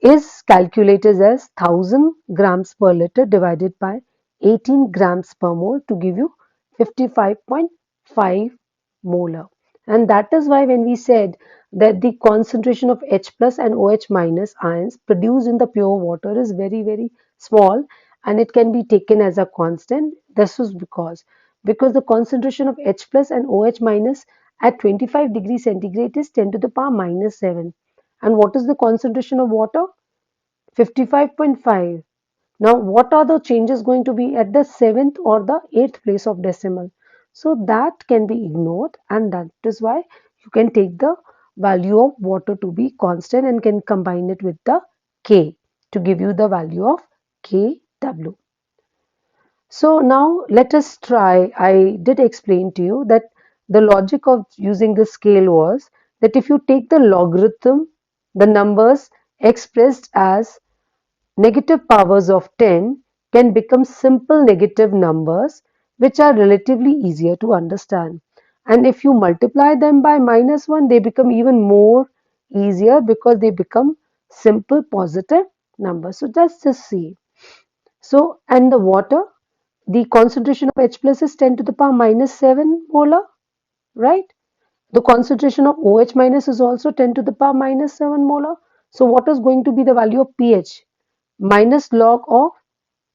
is calculated as 1000 grams per liter divided by 18 grams per mole to give you 55.5 molar. And that is why when we said that the concentration of H plus and OH minus ions produced in the pure water is very, very small and it can be taken as a constant. This is because the concentration of H plus and OH minus at 25 degrees centigrade is 10 to the power minus 7. And what is the concentration of water? 55.5. Now, what are the changes going to be at the 7th or the 8th place of decimal? So that can be ignored, and that is why you can take the value of water to be constant and can combine it with the K to give you the value of Kw. So now let us try. I did explain to you that the logic of using the scale was that if you take the logarithm, the numbers expressed as negative powers of 10 can become simple negative numbers which are relatively easier to understand. And if you multiply them by minus 1, they become even more easier because they become simple positive numbers. So just see. So, and the water, the concentration of H plus is 10 to the power minus 7 molar, right? The concentration of OH minus is also 10 to the power minus 7 molar. So, what is going to be the value of pH? Minus log of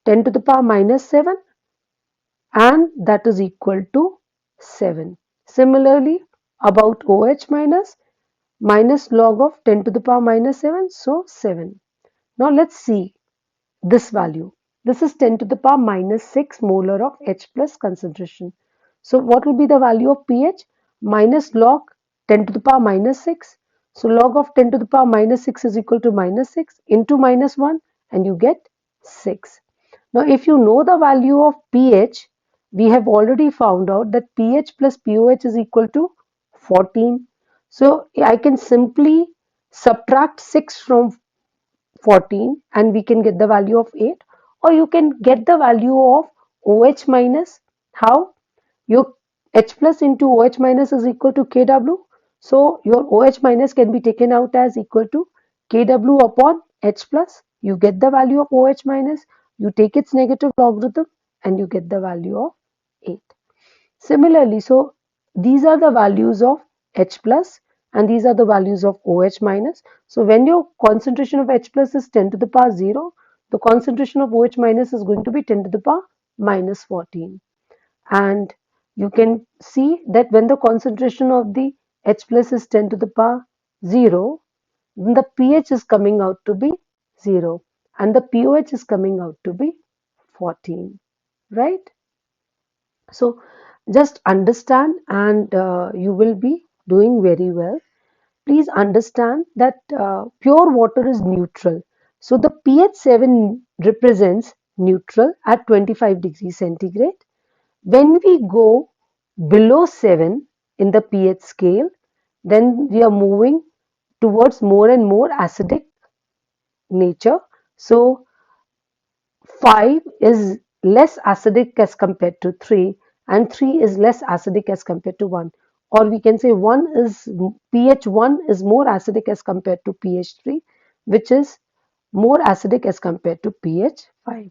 10 to the power minus 7, and that is equal to 7. Similarly, about OH minus log of 10 to the power minus 7, so 7. Now let's see this value. This is 10 to the power minus 6 molar of H plus concentration. So what will be the value of pH? Minus log 10 to the power minus 6. So log of 10 to the power minus 6 is equal to minus 6 into minus 1, and you get 6. Now if you know the value of pH, we have already found out that pH plus pOH is equal to 14. So I can simply subtract 6 from 14 and we can get the value of 8, or you can get the value of OH minus. How? Your H plus into OH minus is equal to Kw. So your OH minus can be taken out as equal to Kw upon H plus. You get the value of OH minus, you take its negative logarithm and you get the value of 8. Similarly, so these are the values of H plus and these are the values of OH minus. So when your concentration of H plus is 10 to the power 0, the concentration of OH minus is going to be 10 to the power minus 14. And you can see that when the concentration of the H plus is 10 to the power 0, then the pH is coming out to be 0 and the pOH is coming out to be 14, right? So just understand and you will be doing very well. Please understand that pure water is neutral. So the pH 7 represents neutral at 25 degrees centigrade. When we go below 7 in the pH scale, then we are moving towards more and more acidic nature. So 5 is less acidic as compared to 3 and 3 is less acidic as compared to 1, or we can say 1 is pH 1 is more acidic as compared to pH 3, which is more acidic as compared to pH 5.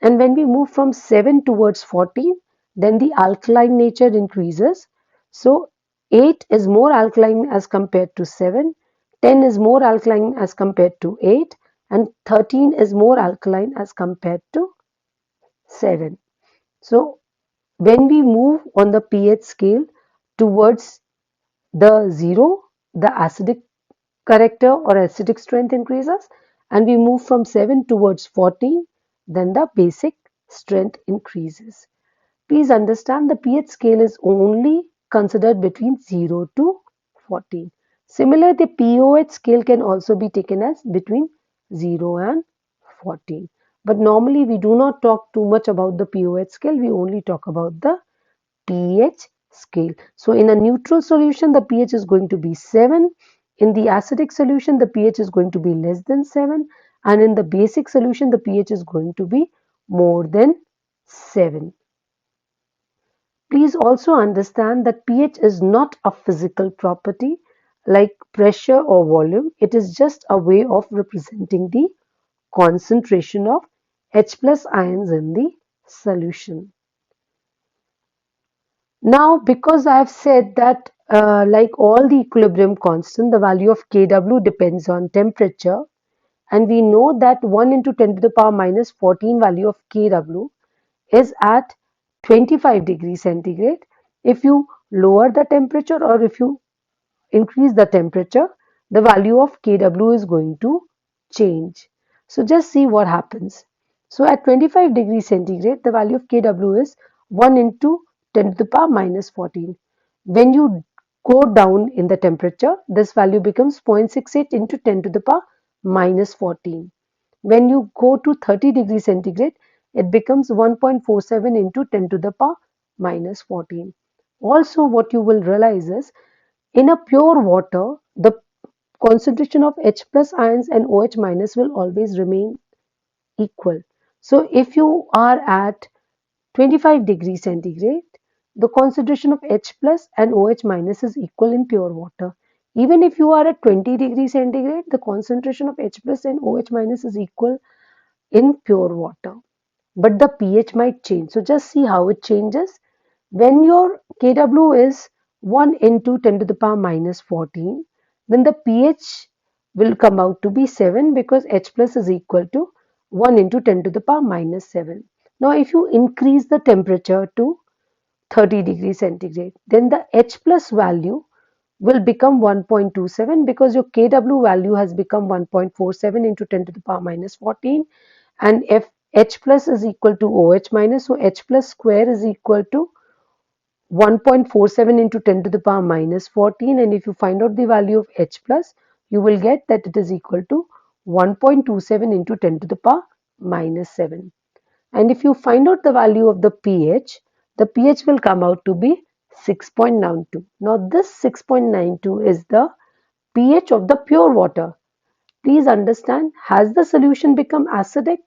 And when we move from 7 towards 14, then the alkaline nature increases. So 8 is more alkaline as compared to 7, 10 is more alkaline as compared to 8, and 13 is more alkaline as compared to 7. So when we move on the pH scale towards the 0, the acidic character or acidic strength increases, and we move from 7 towards 14, then the basic strength increases. Please understand the pH scale is only considered between 0 to 14. Similar, the pOH scale can also be taken as between 0 and 14. But normally we do not talk too much about the pOH scale, we only talk about the pH scale. So in a neutral solution, the pH is going to be 7. In the acidic solution, the pH is going to be less than 7. And in the basic solution, the pH is going to be more than 7. Please also understand that pH is not a physical property like pressure or volume. It is just a way of representing the concentration of H plus ions in the solution. Now, because I have said that like all the equilibrium constant, the value of Kw depends on temperature, and we know that 1 into 10 to the power minus 14 value of Kw is at 25 degrees centigrade. If you lower the temperature or if you increase the temperature, the value of Kw is going to change. So just see what happens. So at 25 degrees centigrade, the value of Kw is 1 into 10 to the power minus 14. When you go down in the temperature, this value becomes 0.68 into 10 to the power minus 14. When you go to 30 degrees centigrade, it becomes 1.47 into 10 to the power minus 14. Also, what you will realize is in a pure water, the concentration of H plus ions and OH minus will always remain equal. So if you are at 25 degrees centigrade, the concentration of H plus and OH minus is equal in pure water. Even if you are at 20 degrees centigrade, the concentration of H plus and OH minus is equal in pure water. But the pH might change. So just see how it changes. When your Kw is 1 into 10 to the power minus 14, then the pH will come out to be 7 because H plus is equal to 1 into 10 to the power minus 7. Now if you increase the temperature to 30 degrees centigrade, then the H plus value will become 1.27 because your Kw value has become 1.47 into 10 to the power minus 14, and if H plus is equal to OH minus, so H plus square is equal to 1.47 into 10 to the power minus 14, and if you find out the value of H plus, you will get that it is equal to 1.27 into 10 to the power minus 7. And if you find out the value of the pH will come out to be 6.92. Now this 6.92 is the pH of the pure water. Please understand, has the solution become acidic?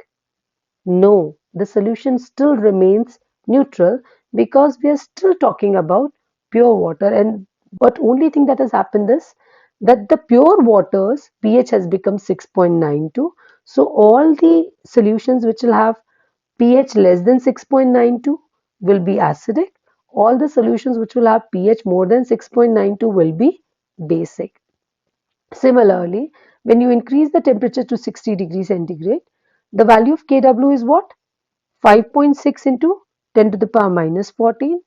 No, the solution still remains neutral because we are still talking about pure water, and but only thing that has happened is that the pure water's pH has become 6.92. So all the solutions which will have pH less than 6.92 will be acidic. All the solutions which will have pH more than 6.92 will be basic. Similarly, when you increase the temperature to 60 degrees centigrade, the value of Kw is what? 5.6 into 10 to the power minus 14.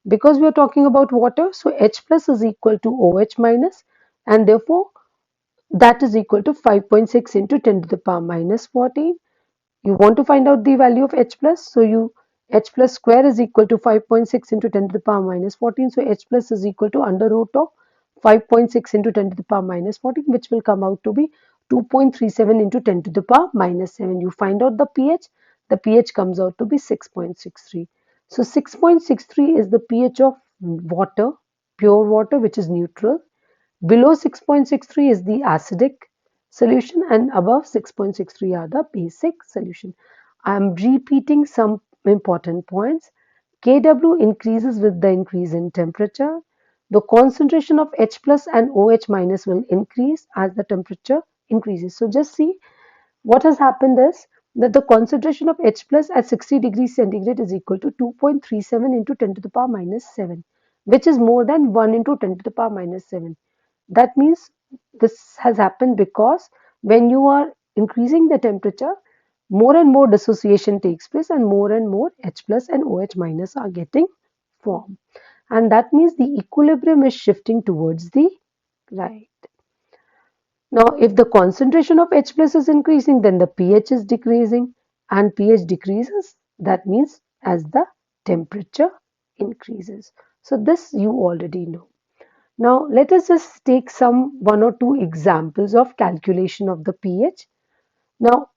Because we are talking about water, so H plus is equal to OH minus, and therefore that is equal to 5.6 into 10 to the power minus 14. You want to find out the value of H plus, so you H plus square is equal to 5.6 into 10 to the power minus 14. So H plus is equal to under root of 5.6 into 10 to the power minus 14, which will come out to be 2.37 into 10 to the power minus 7. You find out the pH comes out to be 6.63. So 6.63 is the pH of water, pure water, which is neutral. Below 6.63 is the acidic solution, and above 6.63 are the basic solution. I am repeating some important points. Kw increases with the increase in temperature. The concentration of H plus and OH minus will increase as the temperature increases. So just see what has happened is that the concentration of H plus at 60 degrees centigrade is equal to 2.37 into 10 to the power minus 7, which is more than 1 into 10 to the power minus 7. That means this has happened because when you are increasing the temperature, more and more dissociation takes place and more H plus and OH minus are getting formed. And that means the equilibrium is shifting towards the right. Now, if the concentration of H plus is increasing, then the pH is decreasing, and pH decreases. That means as the temperature increases. So this you already know. Now let us just take some one or two examples of calculation of the pH. Now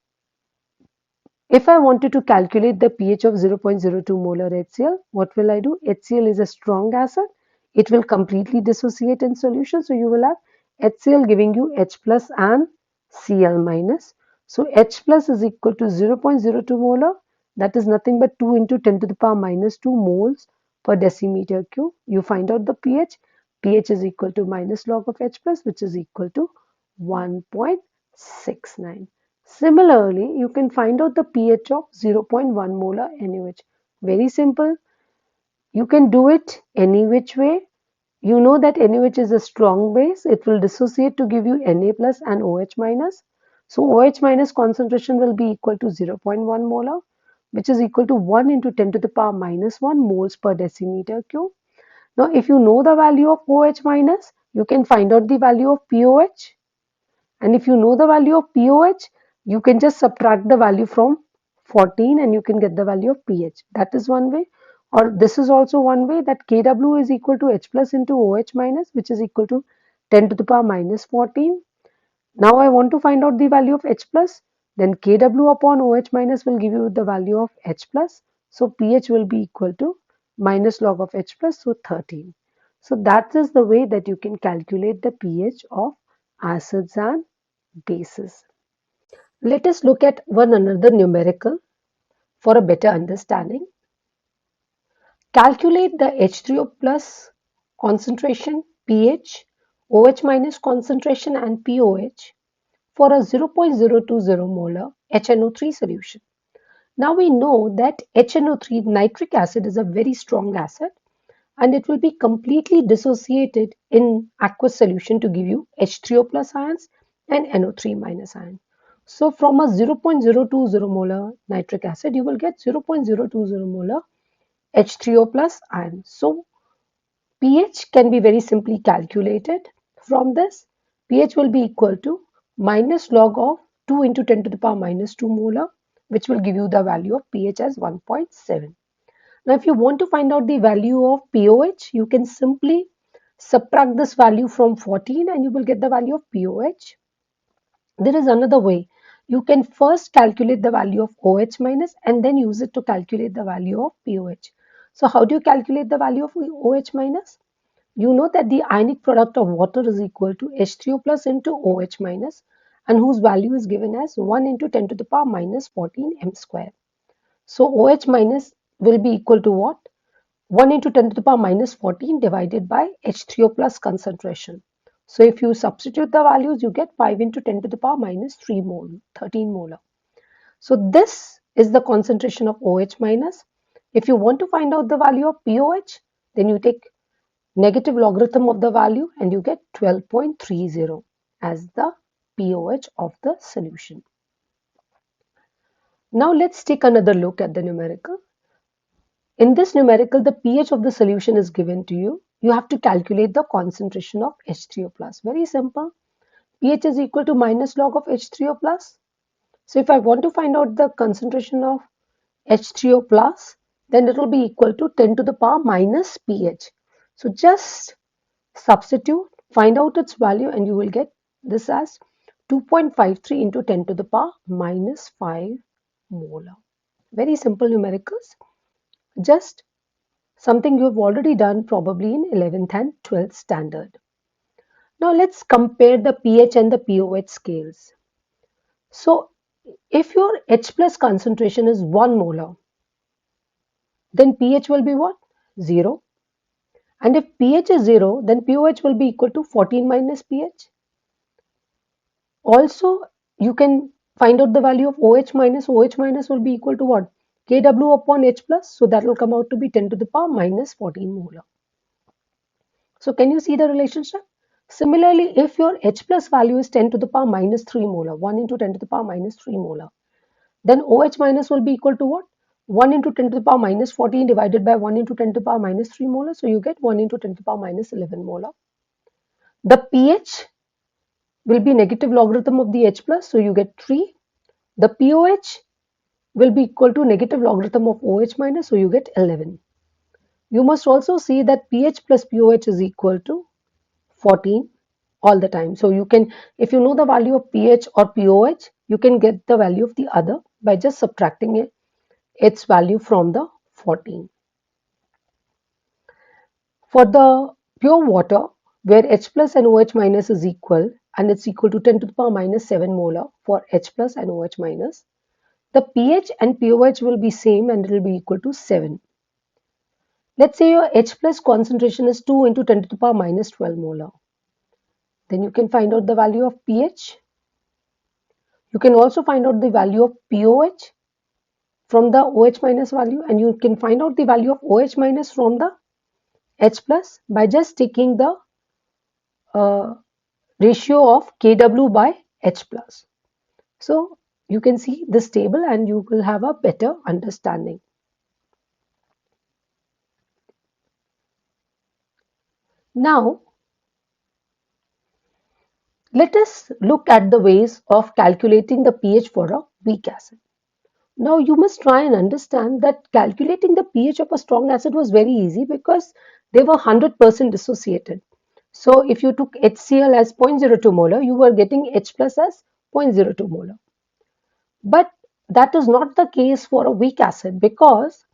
if I wanted to calculate the pH of 0.02 molar HCl, what will I do? HCl is a strong acid. It will completely dissociate in solution. So you will have HCl giving you H plus and Cl minus. So H plus is equal to 0.02 molar. That is nothing but 2 into 10 to the power minus 2 moles per decimeter cube. You find out the pH. pH is equal to minus log of H plus, which is equal to 1.69. Similarly, you can find out the pH of 0.1 molar NaOH. Very simple. You can do it any which way. You know that NaOH is a strong base. It will dissociate to give you Na plus and OH minus. So OH minus concentration will be equal to 0.1 molar, which is equal to 1 into 10 to the power minus 1 moles per decimeter cube. Now, if you know the value of OH minus, you can find out the value of POH. And if you know the value of POH, you can just subtract the value from 14 and you can get the value of pH. That is one way. Or this is also one way, that Kw is equal to H plus into OH minus, which is equal to 10 to the power minus 14. Now I want to find out the value of H plus. Then Kw upon OH minus will give you the value of H plus. So pH will be equal to minus log of H plus, so 13. So that is the way that you can calculate the pH of acids and bases. Let us look at one another numerical for a better understanding. Calculate the H3O plus concentration, pH, OH minus concentration and POH for a 0.020 molar HNO3 solution. Now we know that HNO3 nitric acid is a very strong acid and it will be completely dissociated in aqueous solution to give you H3O plus ions and NO3 minus ion. So from a 0.020 molar nitric acid, you will get 0.020 molar H3O plus ion. So pH can be very simply calculated from this. pH will be equal to minus log of 2 into 10 to the power minus 2 molar, which will give you the value of pH as 1.7. Now, if you want to find out the value of POH, you can simply subtract this value from 14 and you will get the value of POH. There is another way. You can first calculate the value of OH minus and then use it to calculate the value of POH. So how do you calculate the value of OH minus? You know that the ionic product of water is equal to H3O plus into OH minus, and whose value is given as 1 into 10 to the power minus 14 m square. So OH minus will be equal to what? 1 into 10 to the power minus 14 divided by H3O plus concentration. So if you substitute the values, you get 5 into 10 to the power minus 3 mole, 13 molar. So this is the concentration of OH minus. If you want to find out the value of POH, then you take negative logarithm of the value and you get 12.30 as the POH of the solution. Now let's take another look at the numerical. In this numerical, the pH of the solution is given to you. You have to calculate the concentration of H3O plus. Very simple. pH is equal to minus log of H3O plus. So if I want to find out the concentration of H3O plus, then it will be equal to 10 to the power minus pH. So just substitute, find out its value, and you will get this as 2.53 into 10 to the power minus 5 molar. Very simple numericals. Just something you have already done probably in 11th and 12th standard. Now let's compare the pH and the POH scales. So if your H plus concentration is 1 molar, then pH will be what? 0. And if pH is 0, then POH will be equal to 14 minus pH. Also, you can find out the value of OH minus. OH minus will be equal to what? Kw upon H plus. So that will come out to be 10 to the power minus 14 molar. So can you see the relationship? Similarly, if your H plus value is 10 to the power minus 3 molar, 1 into 10 to the power minus 3 molar, then OH minus will be equal to what? 1 into 10 to the power minus 14 divided by 1 into 10 to the power minus 3 molar. So you get 1 into 10 to the power minus 11 molar. The pH will be negative logarithm of the H plus. So you get 3. The POH will be equal to negative logarithm of OH minus, so you get 11. You must also see that pH plus pOH is equal to 14 all the time. So you can, if you know the value of pH or pOH, you can get the value of the other by just subtracting its value from the 14. For the pure water, where H plus and OH minus is equal, and it's equal to 10 to the power minus 7 molar for H plus and OH minus, the pH and pOH will be same and it will be equal to 7. Let's say your H plus concentration is 2 into 10 to the power minus 12 molar. Then you can find out the value of pH. You can also find out the value of pOH from the OH minus value, and you can find out the value of OH minus from the H plus by just taking the ratio of Kw by H plus. So you can see this table and you will have a better understanding. Now, let us look at the ways of calculating the pH for a weak acid. Now, you must try and understand that calculating the pH of a strong acid was very easy because they were 100% dissociated. So, if you took HCl as 0.02 molar, you were getting H plus as 0.02 molar. But that is not the case for a weak acid because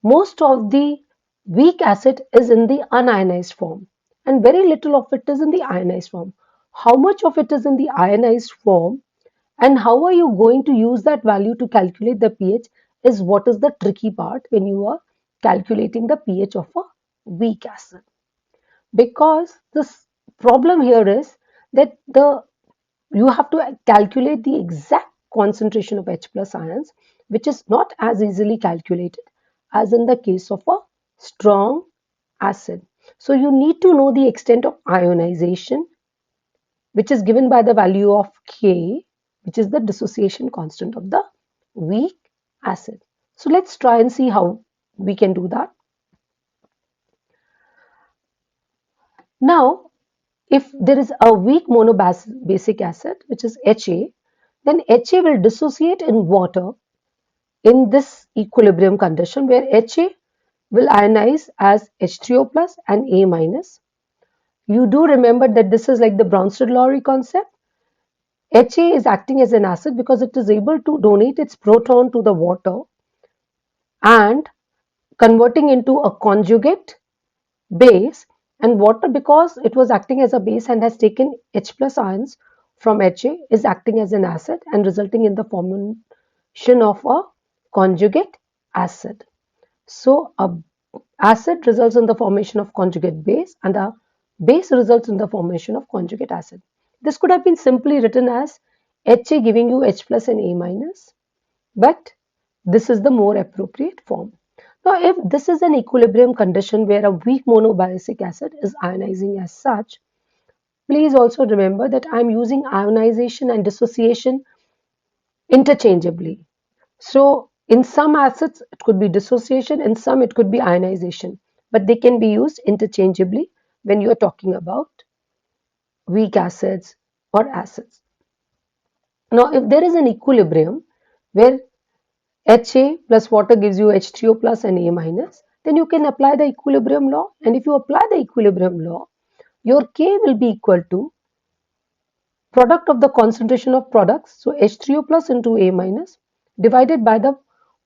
most of the weak acid is in the unionized form and very little of it is in the ionized form. How much of it is in the ionized form and how are you going to use that value to calculate the pH is what is the tricky part when you are calculating the pH of a weak acid. Because this problem here is that you have to calculate the exact concentration of H plus ions, which is not as easily calculated as in the case of a strong acid. So you need to know the extent of ionization, which is given by the value of K, which is the dissociation constant of the weak acid. So let's try and see how we can do that. Now, if there is a weak monobasic acid, which is Ha, then Ha will dissociate in water in this equilibrium condition where Ha will ionize as H3O plus and A minus. You do remember that this is like the Bronsted-Lowry concept. Ha is acting as an acid because it is able to donate its proton to the water and converting into a conjugate base, and water, because it was acting as a base and has taken H plus ions from Ha, is acting as an acid and resulting in the formation of a conjugate acid. So a acid results in the formation of conjugate base and a base results in the formation of conjugate acid. This could have been simply written as Ha giving you H plus and A minus, but this is the more appropriate form. Now, if this is an equilibrium condition where a weak monobasic acid is ionizing as such, please also remember that I am using ionization and dissociation interchangeably. So, in some acids, it could be dissociation, in some, it could be ionization, but they can be used interchangeably when you are talking about weak acids or acids. Now, if there is an equilibrium where Ha plus water gives you H3O plus and A minus, then you can apply the equilibrium law. And if you apply the equilibrium law, your K will be equal to product of the concentration of products, so H3O plus into A minus, divided by the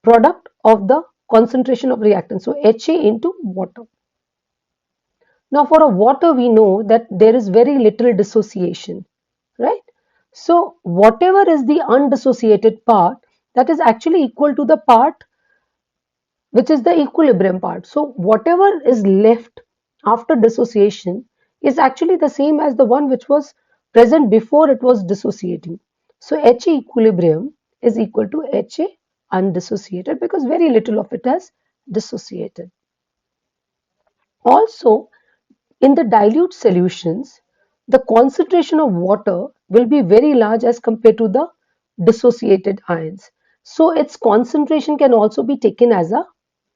product of the concentration of reactants, so Ha into water. Now for a water, we know that there is very little dissociation, right? So whatever is the undissociated part, that is actually equal to the part which is the equilibrium part. So whatever is left after dissociation is actually the same as the one which was present before it was dissociating. So Ha equilibrium is equal to Ha undissociated because very little of it has dissociated. Also, in the dilute solutions, the concentration of water will be very large as compared to the dissociated ions. So its concentration can also be taken as a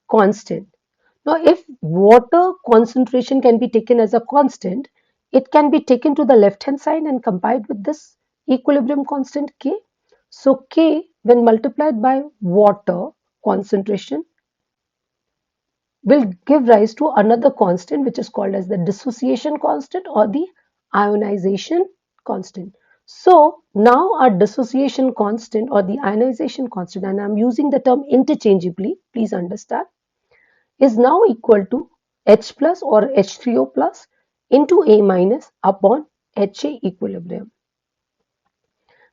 constant. Now, if water concentration can be taken as a constant, it can be taken to the left hand side and combined with this equilibrium constant K. So K when multiplied by water concentration will give rise to another constant which is called as the dissociation constant or the ionization constant. So now our dissociation constant or the ionization constant, and I'm using the term interchangeably, please understand, is now equal to H plus or H3O plus into A minus upon HA equilibrium.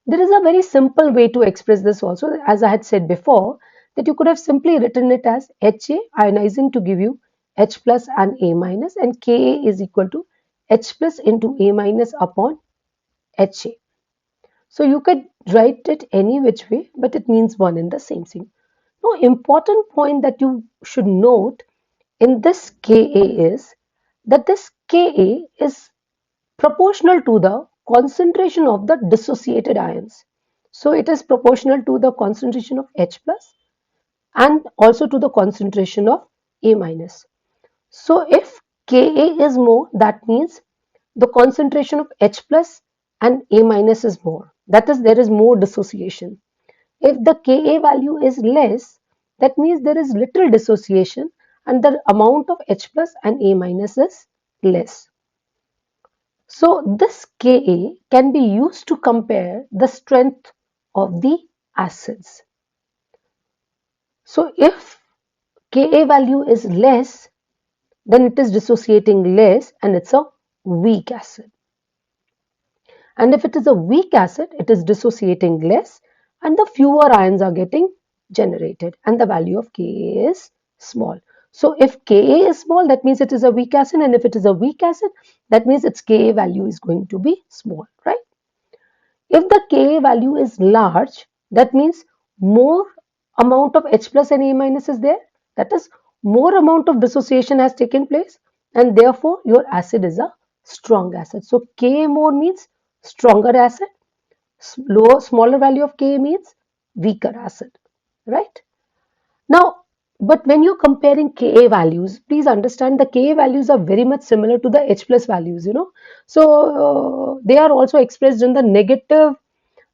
There is a very simple way to express this also, as I had said before, that you could have simply written it as HA ionizing to give you H plus and A minus, and Ka is equal to H plus into A minus upon HA. So you could write it any which way, but it means one and the same thing. Now, important point that you should note in this Ka is that this Ka is proportional to the concentration of the dissociated ions. So it is proportional to the concentration of H plus and also to the concentration of A minus. So if Ka is more, that means the concentration of H plus and A minus is more. That is, there is more dissociation. If the Ka value is less, that means there is little dissociation and the amount of H plus and A minus is less. So this Ka can be used to compare the strength of the acids. So if Ka value is less, then it is dissociating less and it's a weak acid. And if it is a weak acid, it is dissociating less and the fewer ions are getting generated and the value of Ka is small. So if Ka is small, that means it is a weak acid, and if it is a weak acid, that means its Ka value is going to be small, right? If the Ka value is large, that means more amount of H plus and A minus is there. That is, more amount of dissociation has taken place, and therefore your acid is a strong acid. So Ka more means stronger acid. Smaller value of Ka means weaker acid, right? Now, but when you're comparing Ka values, please understand the Ka values are very much similar to the H plus values, So they are also expressed in the negative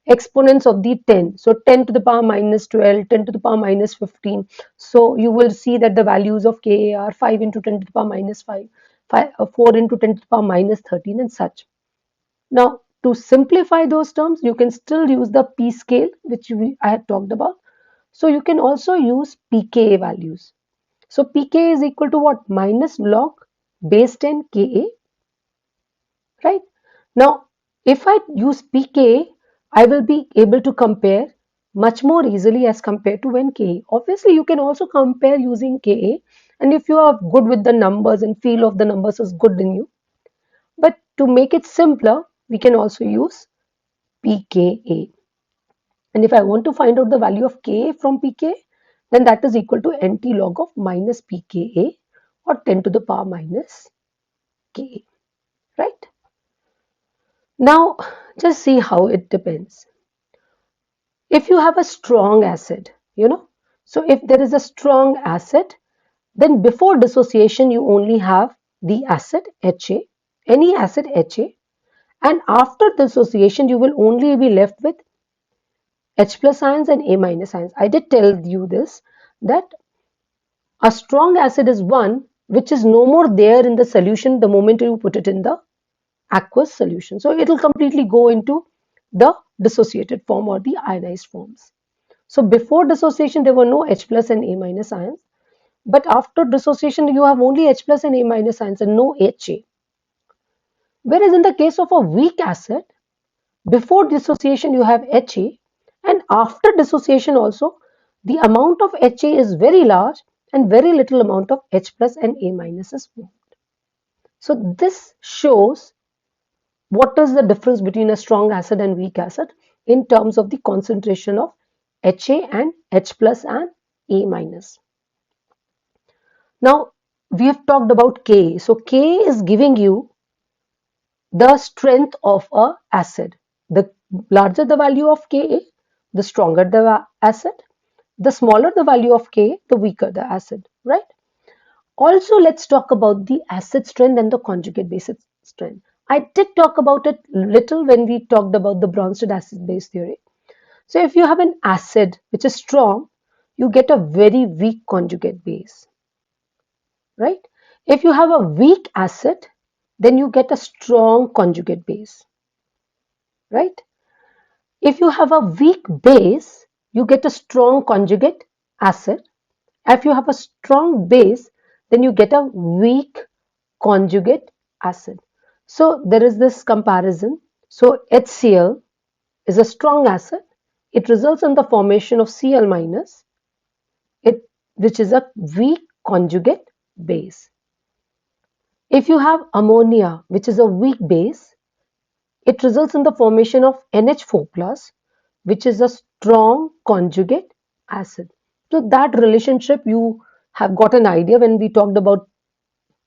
exponents of the 10. So 10 to the power minus 12, 10 to the power minus 15. So you will see that the values of Ka are 5 into 10 to the power minus 5, 4 into 10 to the power minus 13 and such. Now, to simplify those terms, you can still use the P scale, which I had talked about. So you can also use pKa values. So pKa is equal to what? Minus log base 10 Ka, right? Now, if I use pKa, I will be able to compare much more easily as compared to when Ka. Obviously, you can also compare using Ka, and if you are good with the numbers and feel of the numbers is good in you. But to make it simpler, we can also use pKa. And if I want to find out the value of Ka from pKa, then that is equal to NT log of minus pKa or 10 to the power minus Ka, right? Now, just see how it depends. If you have a strong acid, so if there is a strong acid, then before dissociation, you only have the acid Ha, any acid Ha, and after dissociation, you will only be left with H plus ions and A minus ions. I did tell you this, that a strong acid is one which is no more there in the solution the moment you put it in the aqueous solution. So it will completely go into the dissociated form or the ionized forms. So before dissociation, there were no H plus and A minus ions. But after dissociation, you have only H plus and A minus ions and no HA. Whereas in the case of a weak acid, before dissociation, you have Ha, and after dissociation also, the amount of Ha is very large and very little amount of H plus and A minus is formed. So this shows what is the difference between a strong acid and weak acid in terms of the concentration of Ha and H plus and A minus. Now we have talked about Ka. So Ka is giving you the strength of a acid. The larger the value of Ka, the stronger the acid. The smaller the value of Ka, the weaker the acid, right? Also, let's talk about the acid strength and the conjugate base strength. I did talk about it little when we talked about the Bronsted acid base theory. So if you have an acid which is strong, you get a very weak conjugate base, right? If you have a weak acid, then you get a strong conjugate base, right? If you have a weak base, you get a strong conjugate acid. If you have a strong base, then you get a weak conjugate acid. So there is this comparison. So HCl is a strong acid. It results in the formation of Cl minus, it, which is a weak conjugate base. If you have ammonia, which is a weak base, it results in the formation of NH4 plus, which is a strong conjugate acid. So that relationship you have got an idea when we talked about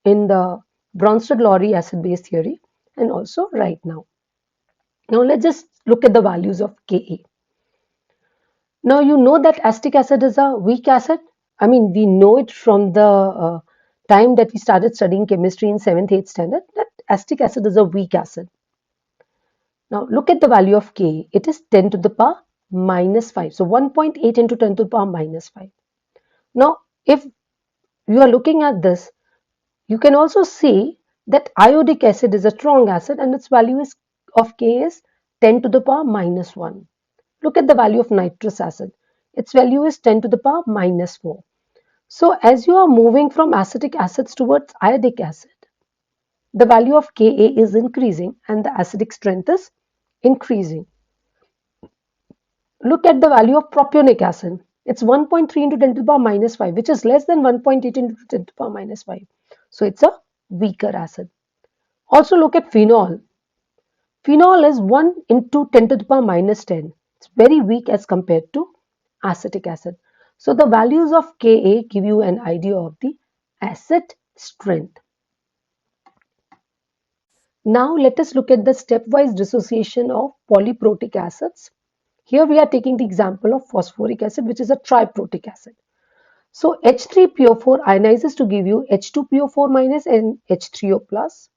in the Bronsted-Lowry acid-base theory and also right now. Now let's just look at the values of Ka. Now you know that acetic acid is a weak acid. I mean, we know it from the time that we started studying chemistry in 7th, 8th standard that acetic acid is a weak acid. Now look at the value of Ka. It is 10 to the power minus 5. So 1.8 into 10 to the power minus 5. Now if you are looking at this, you can also see that iodic acid is a strong acid and its value is of Ka is 10 to the power minus 1. Look at the value of nitrous acid. Its value is 10 to the power minus 4. So as you are moving from acetic acids towards iodic acid, the value of Ka is increasing and the acidic strength is increasing. Look at the value of propionic acid. It's 1.3 into 10 to the power minus 5, which is less than 1.8 into 10 to the power minus 5. So it's a weaker acid. Also look at phenol. Phenol is 1 into 10 to the power minus 10. It's very weak as compared to acetic acid. So the values of Ka give you an idea of the acid strength. Now let us look at the stepwise dissociation of polyprotic acids. Here we are taking the example of phosphoric acid, which is a triprotic acid. So H3PO4 ionizes to give you H2PO4 minus and H3O plus.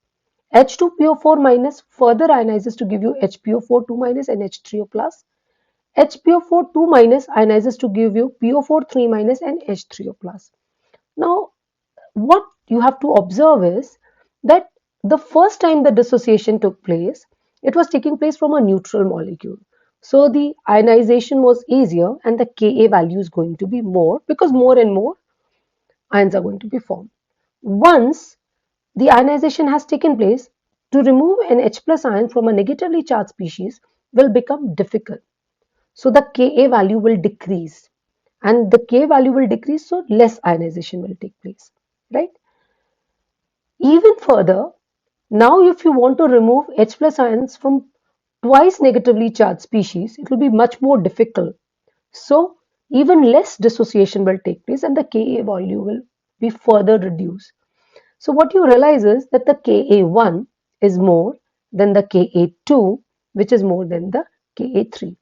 H2PO4 minus further ionizes to give you HPO4 2 minus and H3O plus. HPO4 2 minus ionizes to give you PO4 3 minus and H3O plus. Now what you have to observe is that the first time the dissociation took place, it was taking place from a neutral molecule. So the ionization was easier and the Ka value is going to be more because more and more ions are going to be formed. Once the ionization has taken place, to remove an H plus ion from a negatively charged species will become difficult. So the Ka value will decrease and the K value will decrease, so less ionization will take place, right? Even further, now if you want to remove H plus ions from twice negatively charged species, it will be much more difficult. So even less dissociation will take place and the Ka value will be further reduced. So what you realize is that the Ka1 is more than the Ka2, which is more than the Ka3.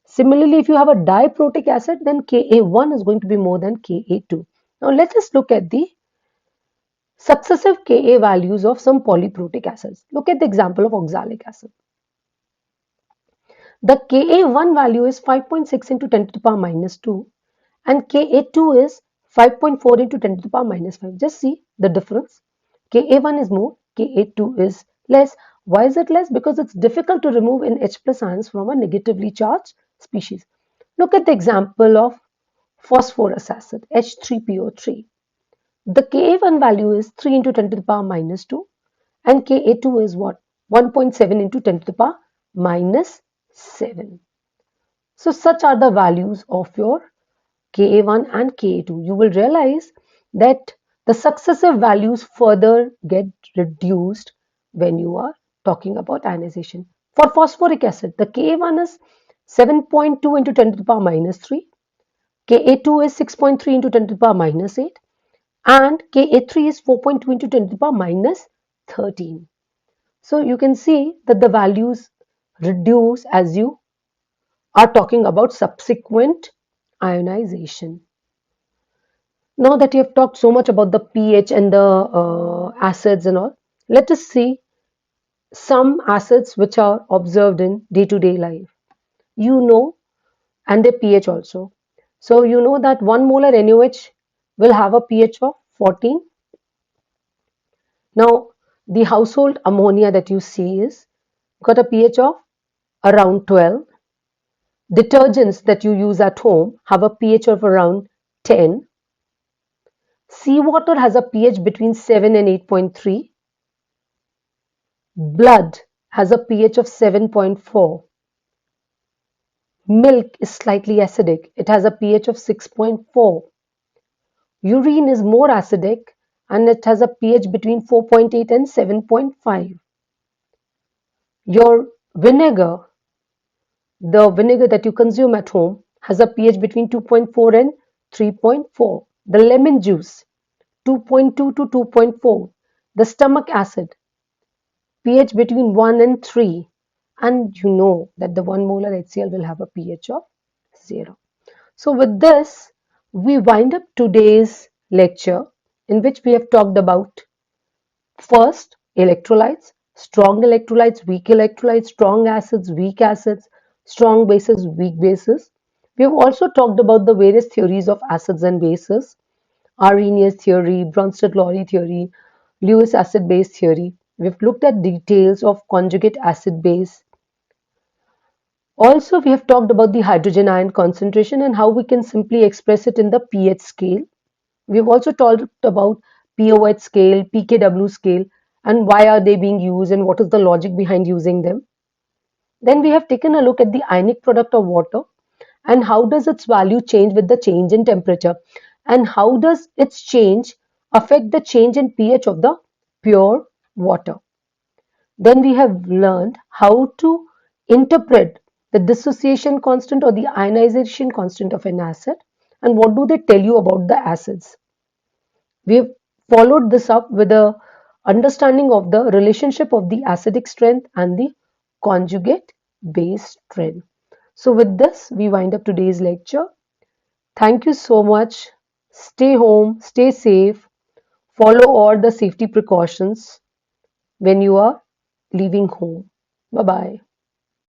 Similarly, if you have a diprotic acid, then Ka1 is going to be more than Ka2. Now let us look at the successive Ka values of some polyprotic acids. Look at the example of oxalic acid. The Ka1 value is 5.6 into 10 to the power minus 2 and Ka2 is 5.4 into 10 to the power minus 5. Just see the difference. Ka1 is more, Ka2 is less. Why is it less? Because it's difficult to remove an H plus ions from a negatively charged species. Look at the example of phosphorus acid, H3PO3. The Ka1 value is 3 into 10 to the power minus 2 and Ka2 is what? 1.7 into 10 to the power minus 7. So such are the values of your Ka1 and Ka2. You will realize that the successive values further get reduced when you are talking about ionization. For phosphoric acid, the Ka1 is 7.2 into 10 to the power minus 3, Ka2 is 6.3 into 10 to the power minus 8 and Ka3 is 4.2 into 10 to the power minus 13. So you can see that the values reduce as you are talking about subsequent ionization. Now that you have talked so much about the pH and the acids and all, let us see some acids which are observed in day-to-day life. You know and their pH also. So you know that 1 molar NaOH will have a pH of 14. Now the household ammonia that you see is got a pH of around 12. Detergents that you use at home have a pH of around 10. Seawater has a pH between 7 and 8.3. Blood has a pH of 7.4. Milk is slightly acidic. It has a pH of 6.4. Urine is more acidic and it has a pH between 4.8 and 7.5. Your vinegar, the vinegar that you consume at home, has a pH between 2.4 and 3.4. The lemon juice, 2.2 to 2.4. The stomach acid, pH between 1 and 3. And you know that the 1 molar HCl will have a pH of 0. So with this, we wind up today's lecture in which we have talked about first electrolytes, weak electrolytes, strong acids, weak acids, strong bases, weak bases. We have also talked about the various theories of acids and bases, Arrhenius theory, Bronsted-Lowry theory, Lewis acid-base theory. We've looked at details of conjugate acid-base. Also, we have talked about the hydrogen ion concentration and how we can simply express it in the pH scale. We've also talked about POH scale, pKw scale, and why are they being used and what is the logic behind using them. Then we have taken a look at the ionic product of water and how does its value change with the change in temperature and how does its change affect the change in pH of the pure water. Then we have learned how to interpret the dissociation constant or the ionization constant of an acid and what do they tell you about the acids. We have followed this up with a understanding of the relationship of the acidic strength and the conjugate base strength. So with this, we wind up today's lecture. Thank you so much. Stay home, stay safe, follow all the safety precautions when you are leaving home. Bye bye.